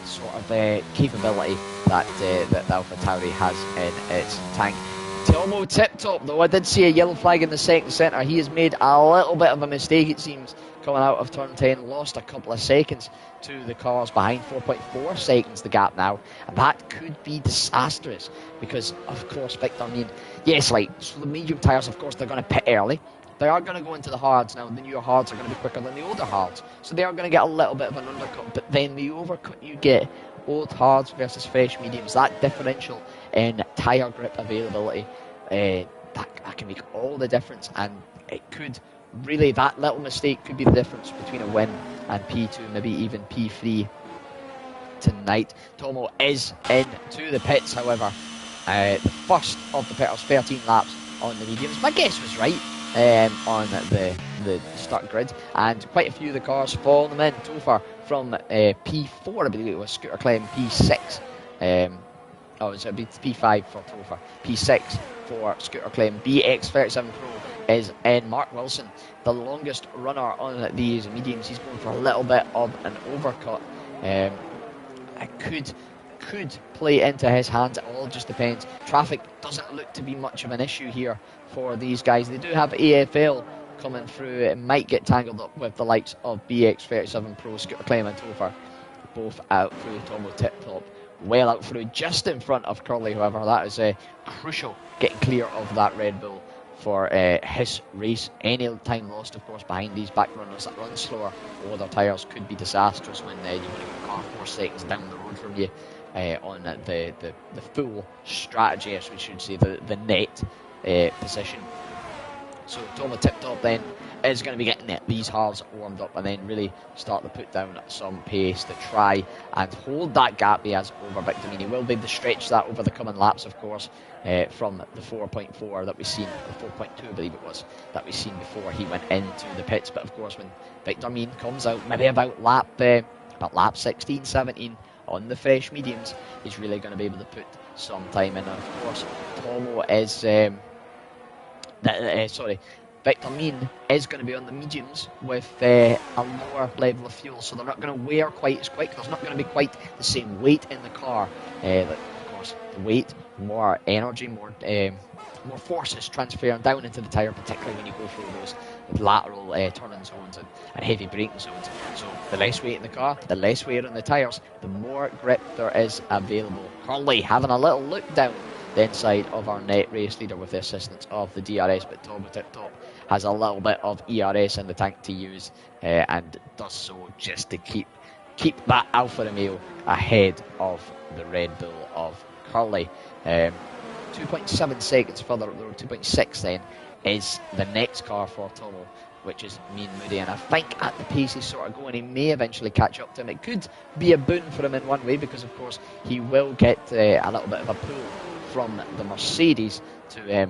Speaker 1: sort of capability that the Alpha Tauri has in its tank. Tilmo tip top though. I did see a yellow flag in the second centre. He has made a little bit of a mistake, it seems, coming out of turn 10. Lost a couple of seconds to the cars behind. 4.4 seconds the gap now, and that could be disastrous because of course Victor, yes, so the medium tyres, of course, they're going to pit early, They are going to go into the hards now. The newer hards are going to be quicker than the older hards, so they are going to get a little bit of an undercut. But then the overcut you get, old hards versus fresh mediums, that differential in tyre grip availability, that can make all the difference, and it could really, that little mistake could be the difference between a win and P2, maybe even P3 tonight. Tomo is into the pits, however. The first of the pitters, 13 laps on the mediums. My guess was right on the start grid, and quite a few of the cars follow them in. Topher from P4, I believe it was, Scooter Clem P6. Oh, so it'd be P5 for Topher, P6 for Scooter Clem. BX37 Pro is in. Mark Wilson, the longest runner on these mediums, he's going for a little bit of an overcut. It could play into his hands. It all just depends. Traffic doesn't look to be much of an issue here for these guys. They do have AFL coming through. It might get tangled up with the likes of BX37 Pro, Scooter Clem and Topher, both out through. Tomo Tip Top well out through, just in front of Curly. However, that is crucial, getting clear of that Red Bull for his race. Any time lost, of course, behind these back runners that run slower or their tyres could be disastrous when you want to get a car 4 seconds down the road from you on the full strategy, as we should say, the net position. So Tomo Tip Top then is going to be getting these halves warmed up and then really start to put down some pace to try and hold that gap he has over Victor Meany. Will be able to stretch that over the coming laps, of course, from the 4.4 that we've seen, the 4.2 I believe it was, that we've seen before he went into the pits. But of course, when Victor Meany comes out, maybe about lap 16, 17 on the fresh mediums, he's really going to be able to put some time in. And of course, Tomo is Victor Meany is going to be on the mediums with a lower level of fuel, so they're not going to wear quite as quick. There's not going to be quite the same weight in the car. Of course, the weight, more energy, more forces transferring down into the tyre, particularly when you go through those lateral turning zones and heavy braking zones. So the less weight in the car, the less wear on the tyres, the more grip there is available. Curly having a little look down the inside of our net race leader with the assistance of the DRS, but Tomo Tip Top has a little bit of ERS in the tank to use, and does so just to keep that Alfa Romeo ahead of the Red Bull of Curly. 2.7 seconds further up the road, 2.6 then, is the next car for Tomo, which is Mean Moody, and I think at the pace he's sort of going, he may eventually catch up to him. It could be a boon for him in one way, because of course he will get a little bit of a pull from the Mercedes to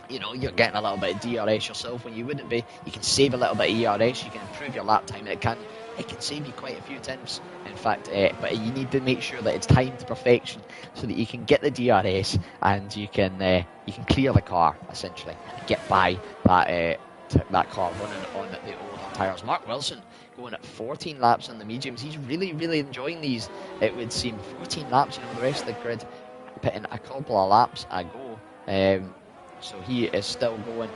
Speaker 1: you're getting a little bit of DRS yourself when you wouldn't be. You can save a little bit of ERS, you can improve your lap time, and it can save you quite a few tenths, in fact, but you need to make sure that it's timed to perfection so that you can get the DRS and you can clear the car, essentially, and get by that car running on the older tyres. Mark Wilson going at 14 laps on the mediums. He's really, really enjoying these, it would seem. 14 laps, the rest of the grid pitting a couple of laps ago. So he is still going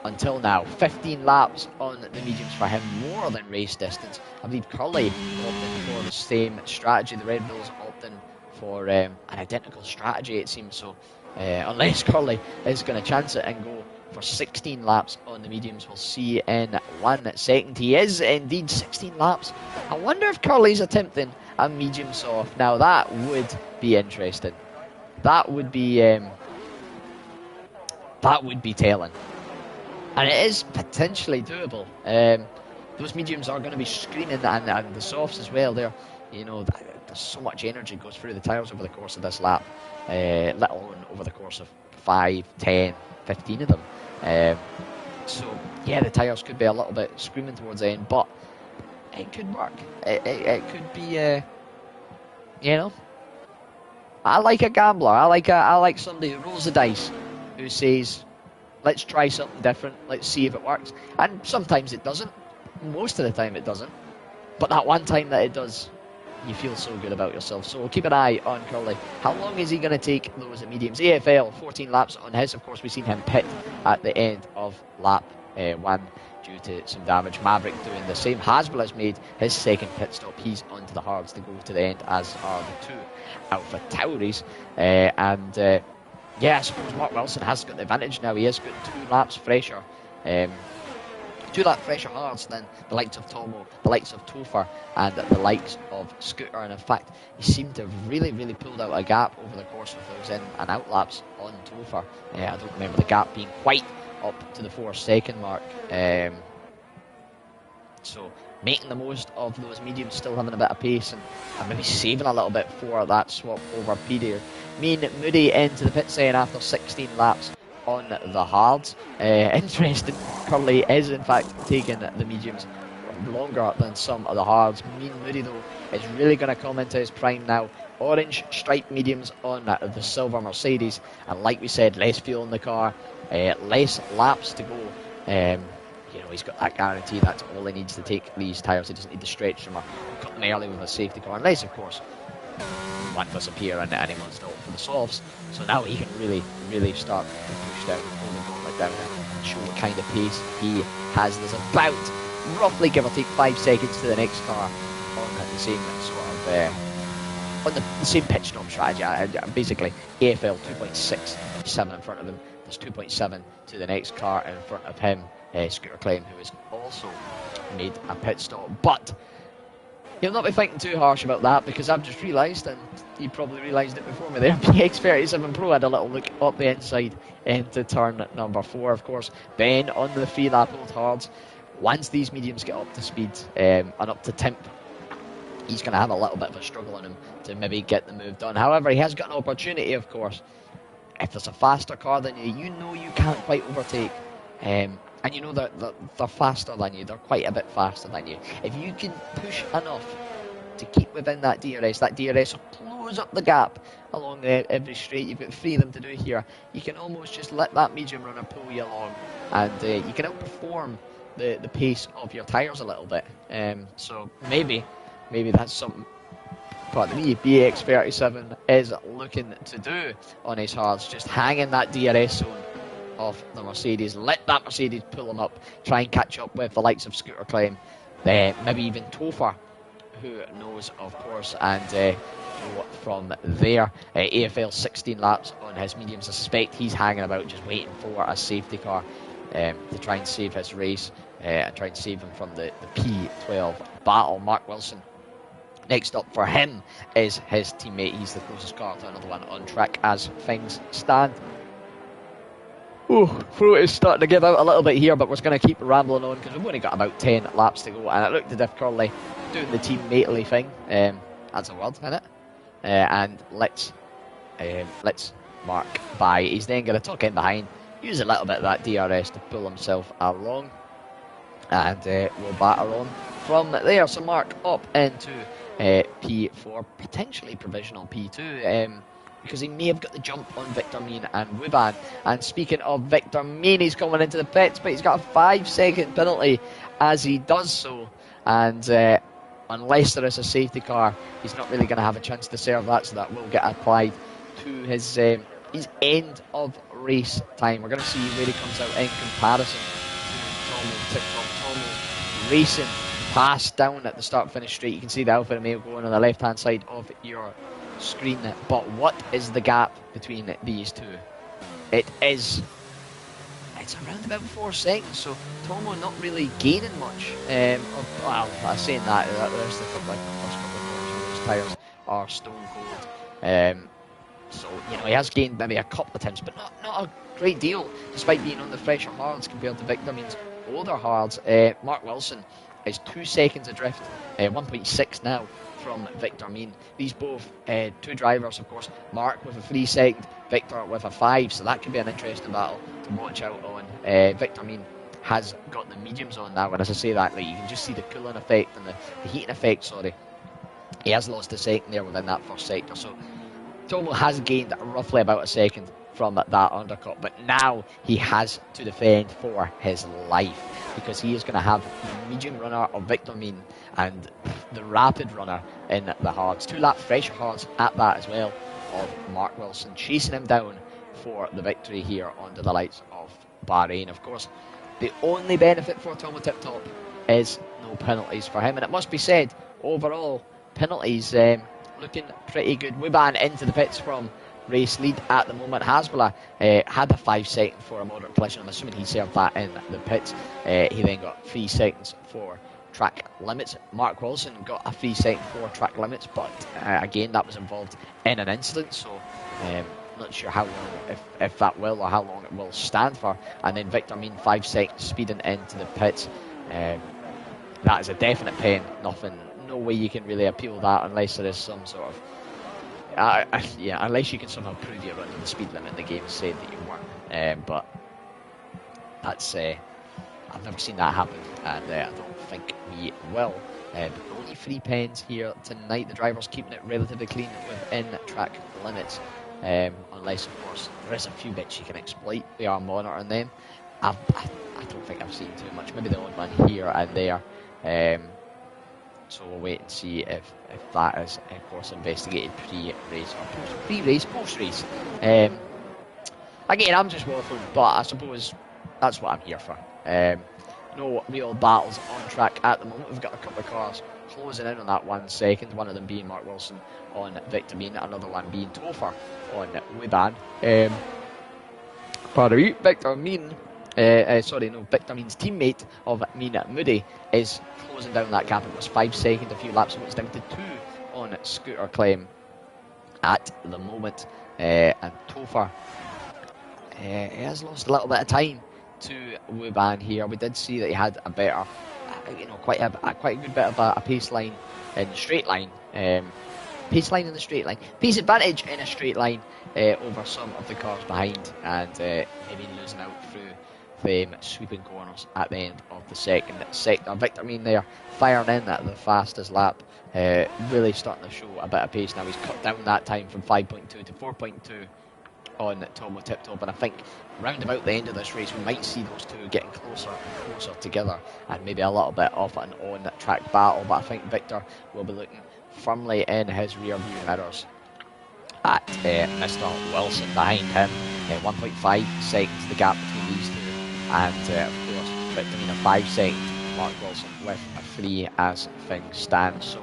Speaker 1: until now. 15 laps on the mediums for him, more than race distance. I believe Curly opting for the same strategy. The Red Bulls opting for an identical strategy, it seems. So unless Curly is going to chance it and go for 16 laps on the mediums, we'll see in 1 second. He is indeed 16 laps. I wonder if Curly's attempting a medium soft. Now that would be interesting. That would be telling, and it is potentially doable. Those mediums are going to be screaming, and the softs as well. There's so much energy goes through the tyres over the course of this lap, let alone over the course of 5, 10, 15 of them. So yeah, the tyres could be a little bit screaming towards the end, but it could work. It could be, I like a gambler. I like somebody who rolls the dice, who says, let's try something different, let's see if it works. And sometimes it doesn't. Most of the time it doesn't. But that one time that it does, you feel so good about yourself. So we'll keep an eye on Curly. How long is he going to take those mediums? AFL, 14 laps on his. Of course, we've seen him pit at the end of lap 1 due to some damage. Maverick doing the same. Hasbro has made his second pit stop. He's onto the hards to go to the end, as are the 2 Alpha Tauris. I suppose Mark Wilson has got the advantage now. He has got 2 laps fresher Two lap fresher hards than the likes of Tomo, the likes of Topher, and the likes of Scooter. And in fact, he seemed to have really pulled out a gap over the course of those in and out laps on Topher. I don't remember the gap being quite up to the 4-second mark. So making the most of those mediums, still having a bit of pace, and maybe saving a little bit for that swap over Peter. Mean Moody into the pit saying after 16 laps on the hards. Interesting, Curly is in fact taking the mediums longer than some of the hards. Mean Moody though is really going to come into his prime now. Orange striped mediums on the silver Mercedes, and like we said, less fuel in the car, less laps to go. You know, he's got that guarantee. That's all he needs to take these tyres. He doesn't need to stretch them or cut them early with a safety car, unless of course one does appear and he wants to opt for the softs. So now he can really start to push down, hold the gauntlet down, and show what kind of pace he has. There's about roughly, give or take, 5 seconds to the next car on the same sort of on the same pit stop strategy. Basically, AFL 2.67 in front of him. There's 2.7 to the next car in front of him. Scooter Clem, who has also made a pit stop, but you'll not be thinking too harsh about that, because I've just realised, and you probably realised it before me there, PX37 Pro had a little look up the inside into turn number 4. Of course, Ben on the 3-lap old hards, once these mediums get up to speed and up to temp, he's going to have a little bit of a struggle on him to maybe get the move done. However, he has got an opportunity, of course. If there's a faster car than you, you know you can't quite overtake. And you know they're faster than you, they're quite a bit faster than you. If you can push enough to keep within that DRS will close up the gap along every straight. You've got 3 of them to do here. You can almost just let that medium runner pull you along, and you can outperform the pace of your tyres a little bit. So maybe that's something, pardon me, BX37 is looking to do on his hards, just hang in that DRS zone of the Mercedes, let that Mercedes pull him up, try and catch up with the likes of Scooter Clem, maybe even Topher, who knows, of course, and go from there. AFL 16 laps on his mediums. I suspect he's hanging about just waiting for a safety car to try and save his race and try and save him from the P12 battle. Mark Wilson, next up for him is his teammate. He's the closest car to another one on track as things stand. Throat is starting to give out a little bit here, but we're going to keep rambling on because we've only got about 10 laps to go, and it looked as if Curly doing the team mately thing. That's a word, isn't it? And let's Mark by. He's then going to tuck in behind, use a little bit of that DRS to pull himself along, and we'll batter on from there. So Mark up into P4, potentially provisional P2. Because he may have got the jump on Victor Mean and Wuban. And speaking of Victor Mean, he's coming into the pits, but he's got a 5-second penalty as he does so. And unless there is a safety car, he's not really going to have a chance to serve that, so that will get applied to his end of race time. We're going to see where he comes out in comparison to Tomo TikTok. Tomo racing past down at the start-finish straight. You can see the Alfa Romeo going on the left-hand side of your screen, but what is the gap between these two? It's around about 4 seconds, so Tomo not really gaining much. Well, I'm saying that there's the first couple of those tyres are stone cold. So you know he has gained maybe a couple of times, but not a great deal, despite being on the fresher hards compared to Victor Mean's older hards. Mark Wilson is 2 seconds adrift, 1.6 now from Victor Mean. These both two drivers, of course, Mark with a 3 second, Victor with a 5, so that could be an interesting battle to watch out on. Victor Mean has got the mediums on now, and as I say that, like, you can just see the cooling effect and the heating effect, sorry. He has lost a second there within that first sector, so Tomo has gained roughly about a second from that undercut, but now he has to defend for his life, because he is going to have the medium runner of Victor Mean and the rapid runner in the hards, 2 lap fresher hards at that as well, of Mark Wilson, chasing him down for the victory here under the lights of Bahrain. Of course, the only benefit for Tomo Tip Top is no penalties for him, and it must be said, overall, penalties looking pretty good. Wuban into the pits from race lead at the moment. Hasbulla had a 5 second for a moderate collision. I'm assuming he served that in the pits. He then got 3 seconds for track limits. Mark Wilson got a 3 second for track limits, but again, that was involved in an incident, so not sure how long, if that will, or how long it will stand for. And then Victor Mean 5 seconds speeding into the pits. That is a definite pen. No way you can really appeal that unless there is some sort of unless you can somehow prove you're under the speed limit the game said that you weren't. But that's I've never seen that happen, and I don't think we will. But only 3 pens here tonight. The drivers keeping it relatively clean within track limits, unless of course there is a few bits you can exploit. We are monitoring them. I don't think I've seen too much. Maybe the odd one here and there. So we'll wait and see if that is, of course, investigated pre-race or post-race. Again, I'm just waffling, but I suppose that's what I'm here for. No real battles on track at the moment. We've got a couple of cars closing in on that 1 second. One of them being Mark Wilson on Victor Mean, another one being Topher on Wiban. Victor Mean. Victor Mean's teammate of Mina Moody is closing down that gap. It was 5 seconds a few laps ago. It's down to 2 on Scooter Claim at the moment. And Topher has lost a little bit of time to Wuban here. We did see that he had a better, quite a good bit of a pace line in the straight line. Pace advantage in a straight line over some of the cars behind, and maybe losing out through them sweeping corners at the end of the second sector. Victor Mean there firing in at the fastest lap, really starting to show a bit of pace now. He's cut down that time from 5.2 to 4.2 on Tomo Tip Top, and I think round about the end of this race we might see those two getting closer and closer together, and maybe a little bit of an on track battle. But I think Victor will be looking firmly in his rear view mirrors at Mr. Wilson behind him. 1.5 seconds the gap between these two, and of course Victor Mean a 5 second, Mark Wilson with a 3 as things stand. So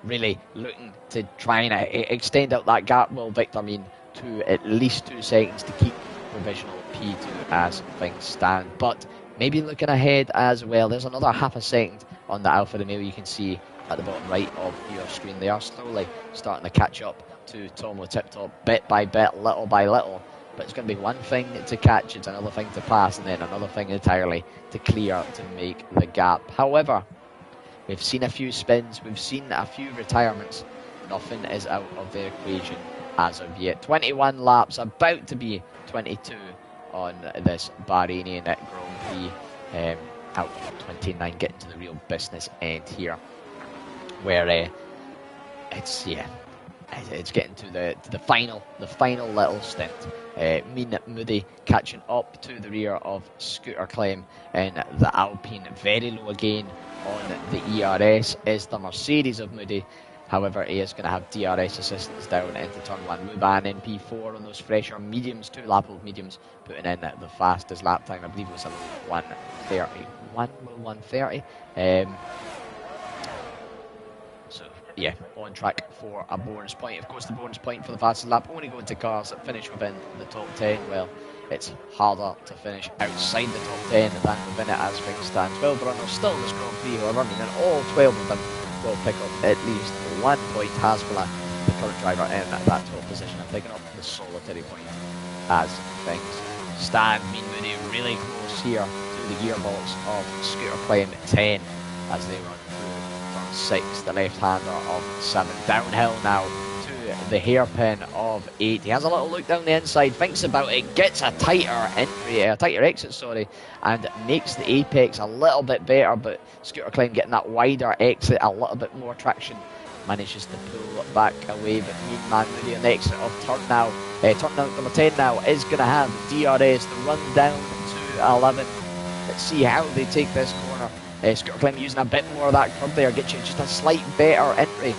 Speaker 1: really looking to try and extend out that gap, will Victor Mean, to at least 2 seconds to keep provisional P2 as things stand. But maybe looking ahead as well, there's another half a second on the Alfa Romeo. You can see at the bottom right of your screen, they are slowly starting to catch up to Tomo Tip Top bit by bit, little by little. But it's going to be one thing to catch, it's another thing to pass, and then another thing entirely to clear to make the gap. However, we've seen a few spins, we've seen a few retirements. Nothing is out of the equation as of yet. 21 laps, about to be 22 on this Bahrainian Grand Prix. Out of 29, getting to the real business end here, where it's getting to the final little stint. Mean Moody catching up to the rear of Scooter Clem in the Alpine. Very low again on the ERS is the Mercedes of Moody. However, he is going to have DRS assistance down into turn 1. Muban in P4 on those fresher mediums, 2 lap-old mediums, putting in the fastest lap time. I believe it was a 1:30. So, yeah, on track for a bonus point. Of course, the bonus point for the fastest lap only going to cars that finish within the top 10. Well, it's harder to finish outside the top 10 than within it as things stand. 12 runners still in this Grand Prix, however, and all 12 of them will pick up at least 1 point. Hasbulla, the current driver, in that 12th position, and picking up the solitary point as things stand. Mean Moody really close here to the gearbox of Scooter Clem 10 as they run through turn 6, the left-hander of 7. Downhill now to the hairpin of 8. He has a little look down the inside, thinks about it, gets a tighter exit, and makes the apex a little bit better, but Scooter Clem getting that wider exit, a little bit more traction, manages to pull back away. But Mean Man Moody on the exit of turn number 10 now is going to have DRS to run down to 11. Let's see how they take this corner. Scooter Clem using a bit more of that curb there, gets you just a slight better entry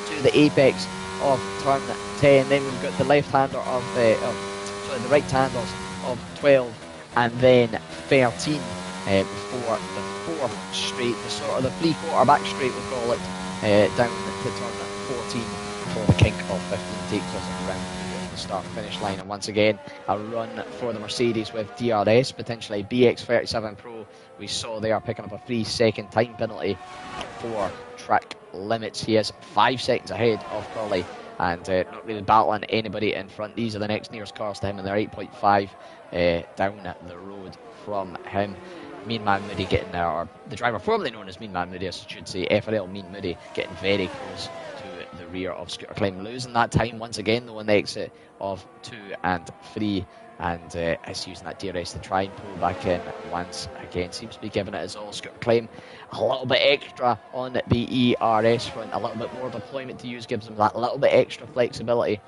Speaker 1: to the apex of turn 10. Then we've got the left-hander of the right-handers of 12 and then 13 for the fourth straight, the sort of the three-quarter back straight we'll call it, down to turn 14 for the kink of 15 takes us around the start-finish line. And once again, a run for the Mercedes with DRS, potentially BX37 Pro. We saw they are picking up a 3-second time penalty for track limits. He is 5 seconds ahead of Curly, and not really battling anybody in front. These are the next nearest cars to him, and they're 8.5 down the road from him. Mean Man Moody getting there, or the driver formerly known as Mean Man Moody, I should say, FRL Mean Moody, getting very close to the rear of Scooter Clem, losing that time once again though on the exit of 2 and 3, and is using that DRS to try and pull back in once again. Seems to be giving it his all. Scooter Clem a little bit extra on the ERS front, a little bit more deployment to use, gives him that little bit extra flexibility.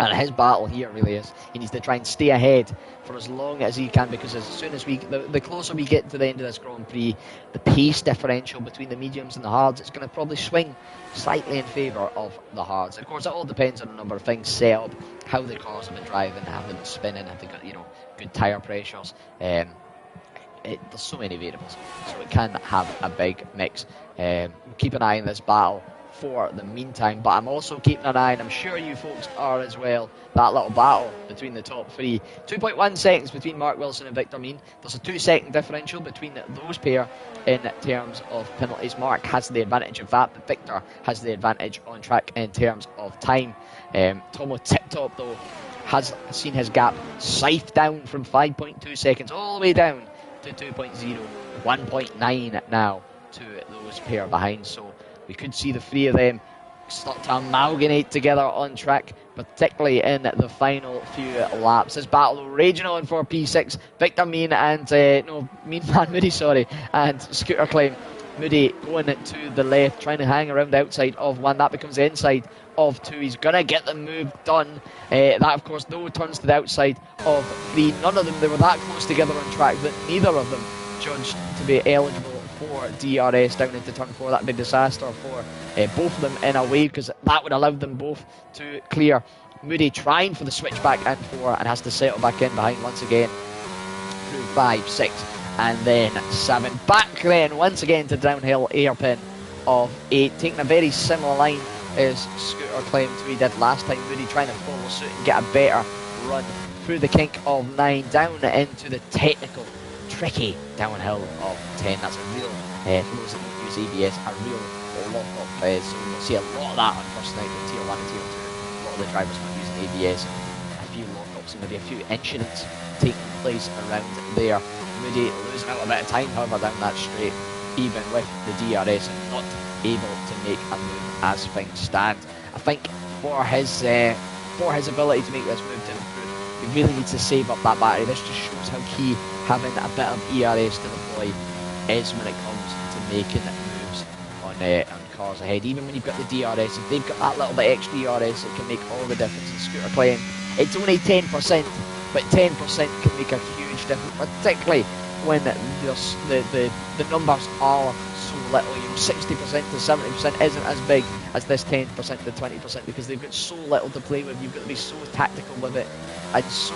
Speaker 1: And his battle here really is, he needs to try and stay ahead for as long as he can, because as soon as the closer we get to the end of this Grand Prix, the pace differential between the mediums and the hards, it's going to probably swing slightly in favour of the hards. Of course, it all depends on a number of things: setup, how the cars have been driving, have they been spinning, have they got, you know, good tyre pressures. There's so many variables, so it can have a big mix. Keep an eye on this battle for the meantime, but I'm also keeping an eye, and I'm sure you folks are as well, that little battle between the top three. 2.1 seconds between Mark Wilson and Victor Mean. There's a 2-second differential between those pair in terms of penalties. Mark has the advantage of that, but Victor has the advantage on track in terms of time. Tomo Tip Top though has seen his gap scythed down from 5.2 seconds all the way down to 2.0, 1.9 now to those pair behind. So we could see the three of them start to amalgamate together on track, particularly in the final few laps. This battle raging on for P6. Victor Mean and Mean Man Moody, sorry, and Scooter Clem. Moody going to the left, trying to hang around the outside of 1. That becomes the inside of 2. He's going to get the move done. That, of course, though, turns to the outside of 3. None of them, they were that close together on track that neither of them judged to be eligible for DRS down into turn 4. That'd be a disaster for both of them in a way, because that would allow them both to clear. Moody trying for the switch back in 4 and has to settle back in behind once again through 5, 6 and then 7. Back then once again to downhill airpin of 8, taking a very similar line as Scooter Clem to he did last time. Moody trying to follow suit and get a better run through the kink of 9 down into the technical tricky downhill of 10. That's a real, for those that don't use ABS, a real lock-up phase. So we'll see a lot of that on first night in Tier 1 and Tier 2. A lot of the drivers not using ABS. A few lock-ups and maybe a few incidents taking place around there. Moody losing out a bit of time, however, down that straight, even with the DRS, and not able to make a move as things stand. I think for his ability to make this move to improve, he really needs to save up that battery. This just shows how key having a bit of ERS to deploy is when it comes to making moves on cars ahead. Even when you've got the DRS, if they've got that little bit extra ERS, it can make all the difference. In Scooter Clem, it's only 10%, but 10% can make a huge difference, particularly when the numbers are so little. You know, 60% to 70% isn't as big as this 10% to 20%, because they've got so little to play with. You've got to be so tactical with it and so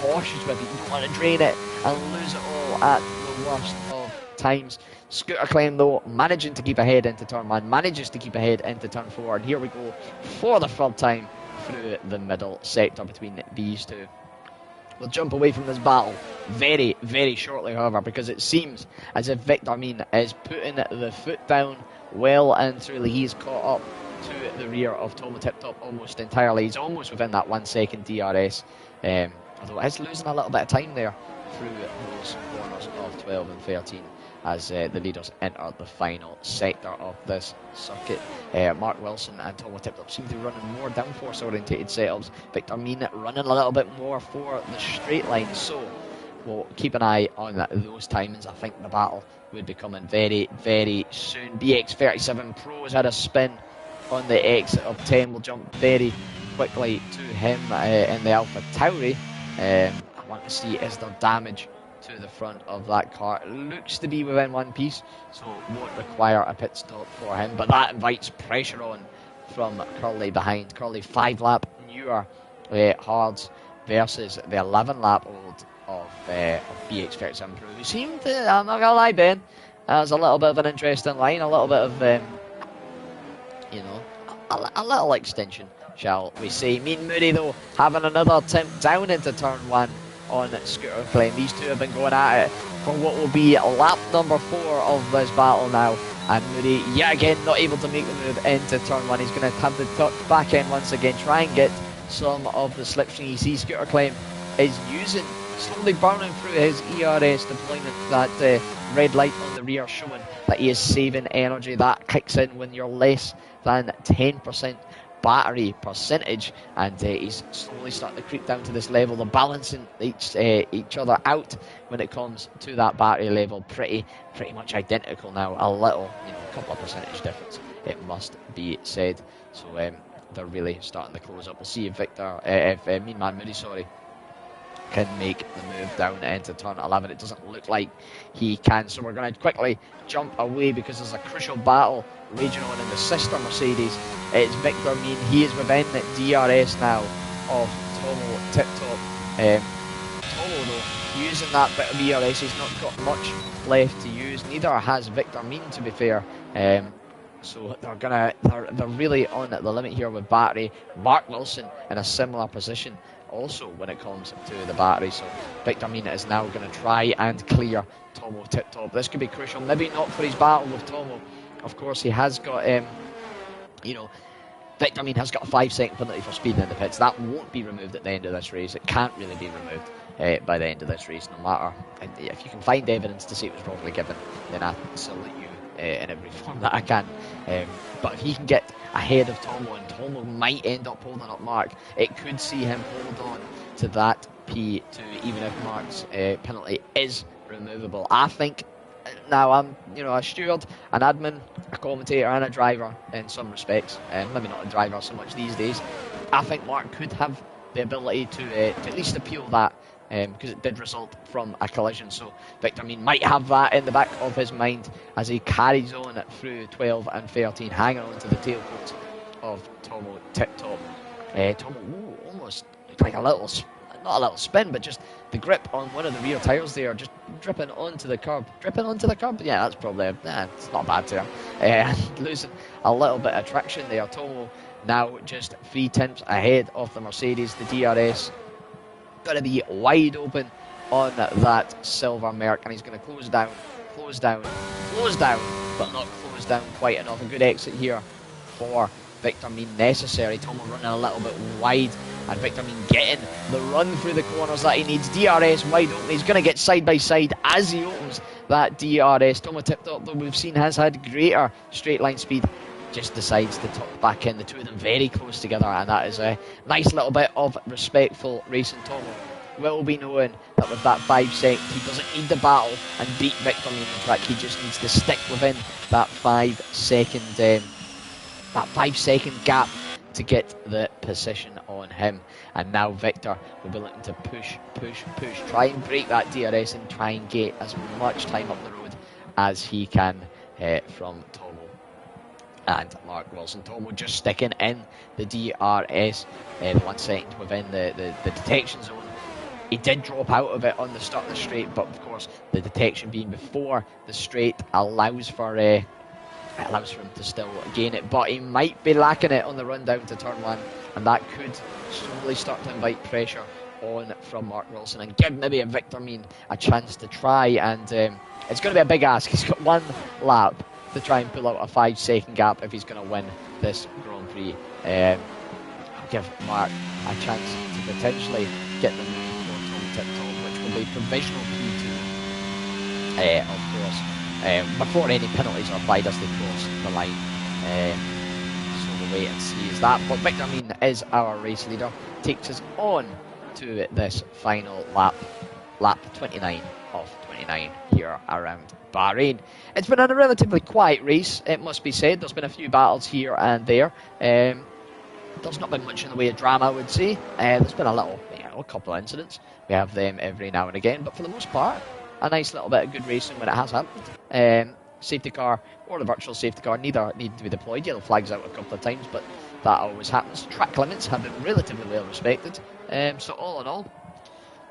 Speaker 1: cautious with it. You don't want to drain it and lose it all at the worst of times. Scooter Clem though managing to keep ahead into turn 1, manages to keep ahead into turn 4, and here we go for the third time through the middle sector between these two. We'll jump away from this battle very, very shortly, however, because it seems as if Victor Mean is putting the foot down well and truly. He's caught up to the rear of Tomo Tip Top almost entirely. He's almost within that 1 second DRS, although he's losing a little bit of time there through those corners of 12 and 13 as the leaders enter the final sector of this circuit. Mark Wilson and Tomo Tip Top seem to be running more downforce orientated setups. Victor Mean running a little bit more for the straight line, so we'll keep an eye on those timings. I think the battle would be coming very, very soon. BX37 Pro has had a spin on the exit of 10. We'll jump very quickly to him in the Alpha Tauri. I want to see, is there damage to the front of that car? It looks to be within one piece, so won't require a pit stop for him, but that invites pressure on from Curly behind. Curly 5 lap newer hards versus the 11 lap old of BX37 Pro, who seemed to, I'm not gonna lie Ben, that was a little bit of an interesting line, a little bit of a little extension shall we say. Mean Moody, though, having another attempt down into turn 1 on Scooter Claim. These two have been going at it for what will be lap number 4 of this battle now. And Moody, yet again, not able to make the move into turn 1. He's going to have the back end once again, try and get some of the slipstream. You see Scooter Claim is using, slowly burning through his ERS deployment, that red light on the rear showing that he is saving energy. That kicks in when you're less than 10% battery percentage, and he's slowly starting to creep down to this level. They're balancing each other out when it comes to that battery level. Pretty much identical now. A little, a couple of percentage difference, it must be said. So they're really starting to close up. We'll see if Mean Man Moody, can make the move down into turn 11. It doesn't look like he can, so we're going to quickly jump away because there's a crucial battle raging on in the sister Mercedes. It's Victor Mean. He is within the DRS now of Tomo Tip Top. Tomo, though, using that bit of ERS, he's not got much left to use. Neither has Victor Mean, to be fair. So they're really on the limit here with battery. Mark Wilson in a similar position also when it comes to the battery. So Victor Mean is now going to try and clear Tomo Tip Top. This could be crucial, maybe not for his battle with Tomo. Of course, he has got, Victor Mean has got a 5-second penalty for speeding in the pits. That won't be removed at the end of this race. It can't really be removed by the end of this race, no matter. If you can find evidence to say it was wrongly given, then I salute you in every form that I can. But if he can get ahead of Tomo, and Tomo might end up holding up Mark, it could see him hold on to that P2, even if Mark's penalty is removable. I think now I'm, a steward, an admin, a commentator, and a driver in some respects. Maybe not a driver so much these days. I think Mark could have the ability to at least appeal that, because it did result from a collision. So Victor Mean might have that in the back of his mind as he carries on through 12 and 13, hanging on to the tailcoats of Tomo Tip Top. Tomo almost looked like not a little spin, but just the grip on one of the rear tyres there, just dripping onto the curb. Yeah, that's probably, it's not bad to him. Losing a little bit of traction there. Tomo now just 3 tenths ahead of the Mercedes. The DRS going to be wide open on that silver Merc, and he's going to close down, but not close down quite enough. A good exit here for Victor Mean necessary. Tomo running a little bit wide, and Victor Mean getting the run through the corners that he needs. DRS wide open. He's going to get side by side as he opens that DRS. Tomo Tip Top, though, we've seen, has had greater straight line speed. Just decides to tuck back in. The two of them very close together, and that is a nice little bit of respectful racing. Tomo will be knowing that with that 5 seconds, he doesn't need to battle and beat Victor Mean in track. He just needs to stick within that 5 second gap to get the position on him. And now Victor will be looking to push, try and break that DRS and try and get as much time up the road as he can from Tomo and Mark Wilson. Tomo just sticking in the DRS, 1 second within the detection zone. He did drop out of it on the start of the straight, but of course the detection being before the straight allows for him to still gain it, but he might be lacking it on the run down to turn 1, and that could slowly start to invite pressure on from Mark Wilson and give maybe a Victor Mean a chance to try, and it's going to be a big ask. He's got 1 lap to try and pull out a 5 second gap if he's going to win this Grand Prix. I'll give Mark a chance to potentially get the move for Tomo Tip Top, which will be provisional P2, of course, before any penalties are applied as they cross the line. So we'll wait and see is that. But Victor Mean is our race leader, takes us on to this final lap 29 of 29 here around Bahrain. It's been a relatively quiet race, it must be said. There's been a few battles here and there. There's not been much in the way of drama, I would say. There's been a couple of incidents. We have them every now and again, but for the most part, a nice little bit of good racing when it has happened. Safety car or the virtual safety car, neither need to be deployed. Yellow flags out a couple of times, but that always happens. Track limits have been relatively well respected. So all in all,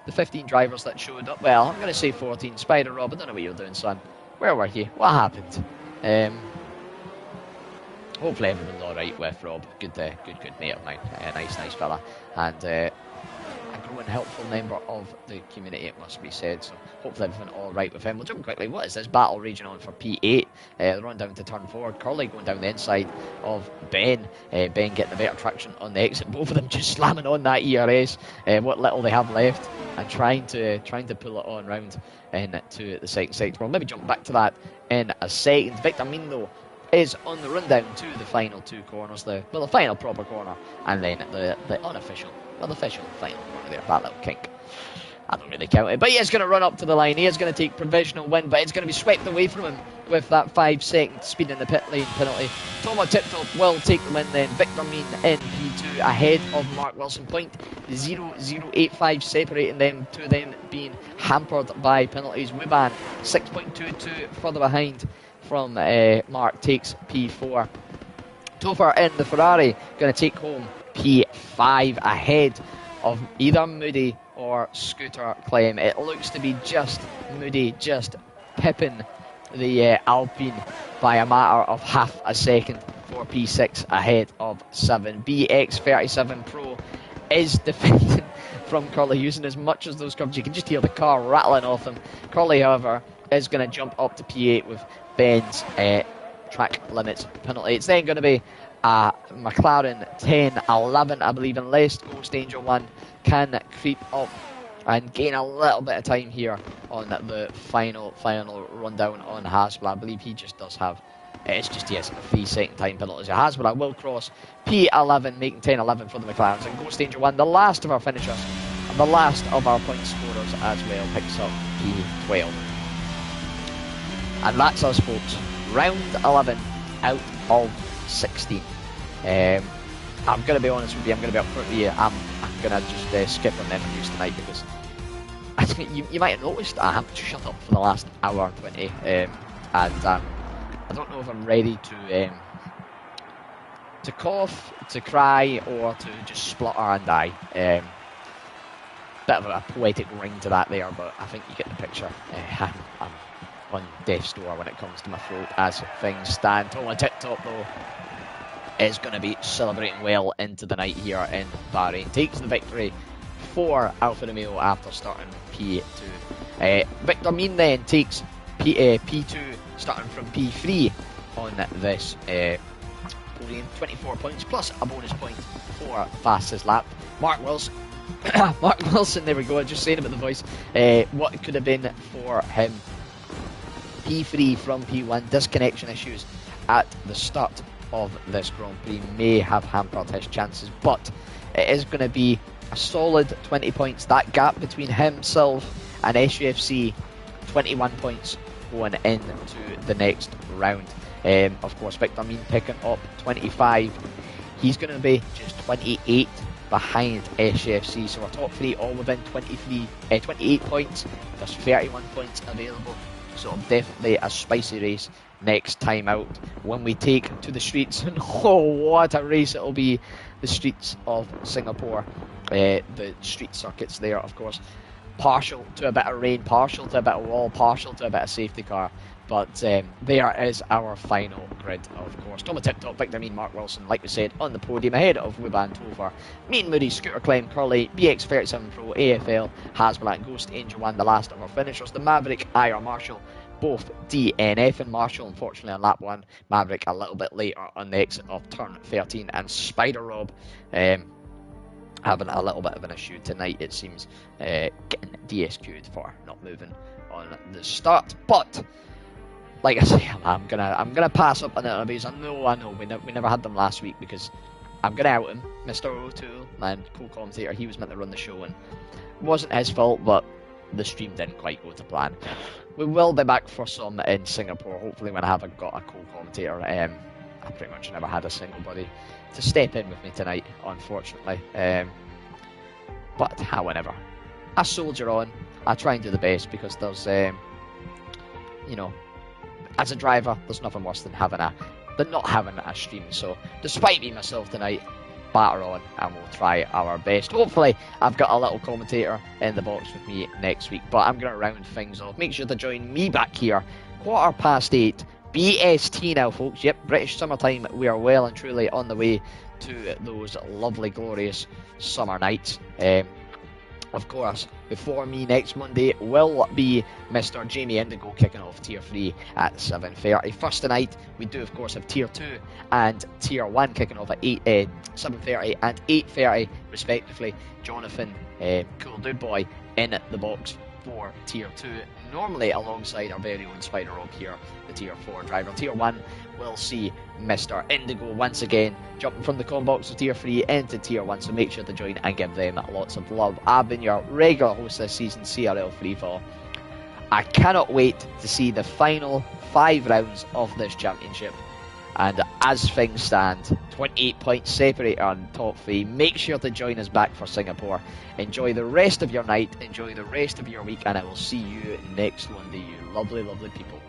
Speaker 1: the 15 drivers that showed up, well, I'm going to say 14. Spider Rob, I don't know what you're doing, son. Where were you? What happened? hopefully everyone's alright with Rob. Good mate of mine. Nice fella. And a growing helpful member of the community, it must be said. So hopefully everything alright with him. We'll jump quickly. What is this battle raging on for P8? They're running down to turn 4. Curly going down the inside of Ben. Ben getting the better traction on the exit. Both of them just slamming on that ERS. What little they have left. And trying to pull it on round into the second sector. We'll maybe jump back to that in a second. Victor Mean, though, is on the rundown to the final 2 corners, the final proper corner, and then the unofficial, the official final corner there, that little kink. I don't really count it, but he is going to run up to the line. He is going to take provisional win, but it's going to be swept away from him with that 5-second speed in the pit lane penalty. Tomo Tiptop will take the win then. Victor Mean in P2 ahead of Mark Wilson. 0.0085 separating them, two of them being hampered by penalties. Wuban 6.22 further behind from Mark, takes P4. Topher in the Ferrari going to take home P5 ahead of either Moody or Scooter Clem. It looks to be just Moody just pipping the Alpine by a matter of half a second for P6 ahead of 7. BX37 Pro is defending from Curly, using as much as those curves. You can just hear the car rattling off him. Curly, however, is going to jump up to P8 with Ben's track limits penalty. It's then going to be a McLaren 10-11, I believe, unless Ghost Angel 1 can creep up and gain a little bit of time here on the final rundown on Hasbro. I believe he just does have, it's just, yes, a 3-second time penalty. Hasbro will cross P11, making 10-11 for the McLarens, and Ghost Angel 1, the last of our finishers and the last of our point scorers as well, picks up P12. And that's us, folks. Round 11 out of 16. I'm going to be honest with you, I'm going to be up front with you. I'm going to just skip on them reviews tonight because I think you might have noticed I haven't shut up for the last hour and 20. And I don't know if I'm ready to cough, to cry, or to just splutter and die. Bit of a poetic ring to that there, but I think you get the picture. I'm on death's door when it comes to my throat as things stand. Tomo Tiptop, though, is going to be celebrating well into the night here in Bahrain. Takes the victory for Alfa Romeo after starting P2. Victor Mean then takes P2 starting from P3 on this podium. 24 points plus a bonus point for fastest lap. Mark Wilson, there we go, just saying it with the voice. What could have been for him. P3 from P1, disconnection issues at the start of this Grand Prix may have hampered his chances, but it is going to be a solid 20 points. That gap between himself and SUFC, 21 points going into the next round. Of course, Victor Mean picking up 25. He's going to be just 28 behind SUFC, so our top three all within 28 points. There's 31 points available. So definitely a spicy race next time out when we take to the streets. And oh, what a race it'll be. The streets of Singapore. The street circuits there, of course. Partial to a bit of rain, partial to a bit of wall, partial to a bit of safety car. But there is our final grid, of course. Tomo Tiptop, Victor Mean, Mark Wilson, like we said, on the podium ahead of Wuban, Topher, Mean Moody, Scooter Clem, Curly, BX37 Pro, AFL, Hasbro, and Ghost Angel 1, the last of our finishers. The Maverick, IR Marshall, both DNF and Marshall, unfortunately, on lap 1. Maverick a little bit later on the exit of turn 13. And Spider Rob having a little bit of an issue tonight, it seems, getting DSQ'd for not moving on the start. But like I say, I'm gonna pass up on it because I know we never had them last week because I'm gonna out him, Mr. O'Toole, my co-commentator. He was meant to run the show and it wasn't his fault, but the stream didn't quite go to plan. We will be back for some in Singapore, hopefully when I haven't got a co-commentator. I pretty much never had a single body to step in with me tonight, unfortunately. But however, I soldier on. I try and do the best because there's, you know, as a driver, there's nothing worse than not having a stream. So despite me myself tonight, batter on and we'll try our best. Hopefully I've got a little commentator in the box with me next week, but I'm going to round things off. Make sure to join me back here 8:15
Speaker 2: BST now, folks. Yep, British summertime. We are well and truly on the way to those lovely, glorious summer nights. Of course, before me next Monday will be Mr. Jamie Indigo kicking off Tier 3 at 7:30. First tonight, we do of course have Tier 2 and Tier 1 kicking off at 7:30 and 8:30 respectively. Jonathan, Cool Dude Boy, in the box for Tier 2, normally alongside our very own Spider Rob here, the Tier 4 driver. Tier 1 will see Mr. Indigo once again jumping from the com box of Tier 3 into Tier 1, so make sure to join and give them lots of love. I've been your regular host this season, CRL Freefall. I cannot wait to see the final 5 rounds of this championship. And as things stand, 28 points separate on top 3. Make sure to join us back for Singapore. Enjoy the rest of your night, enjoy the rest of your week, and I will see you next Monday, you lovely, lovely people.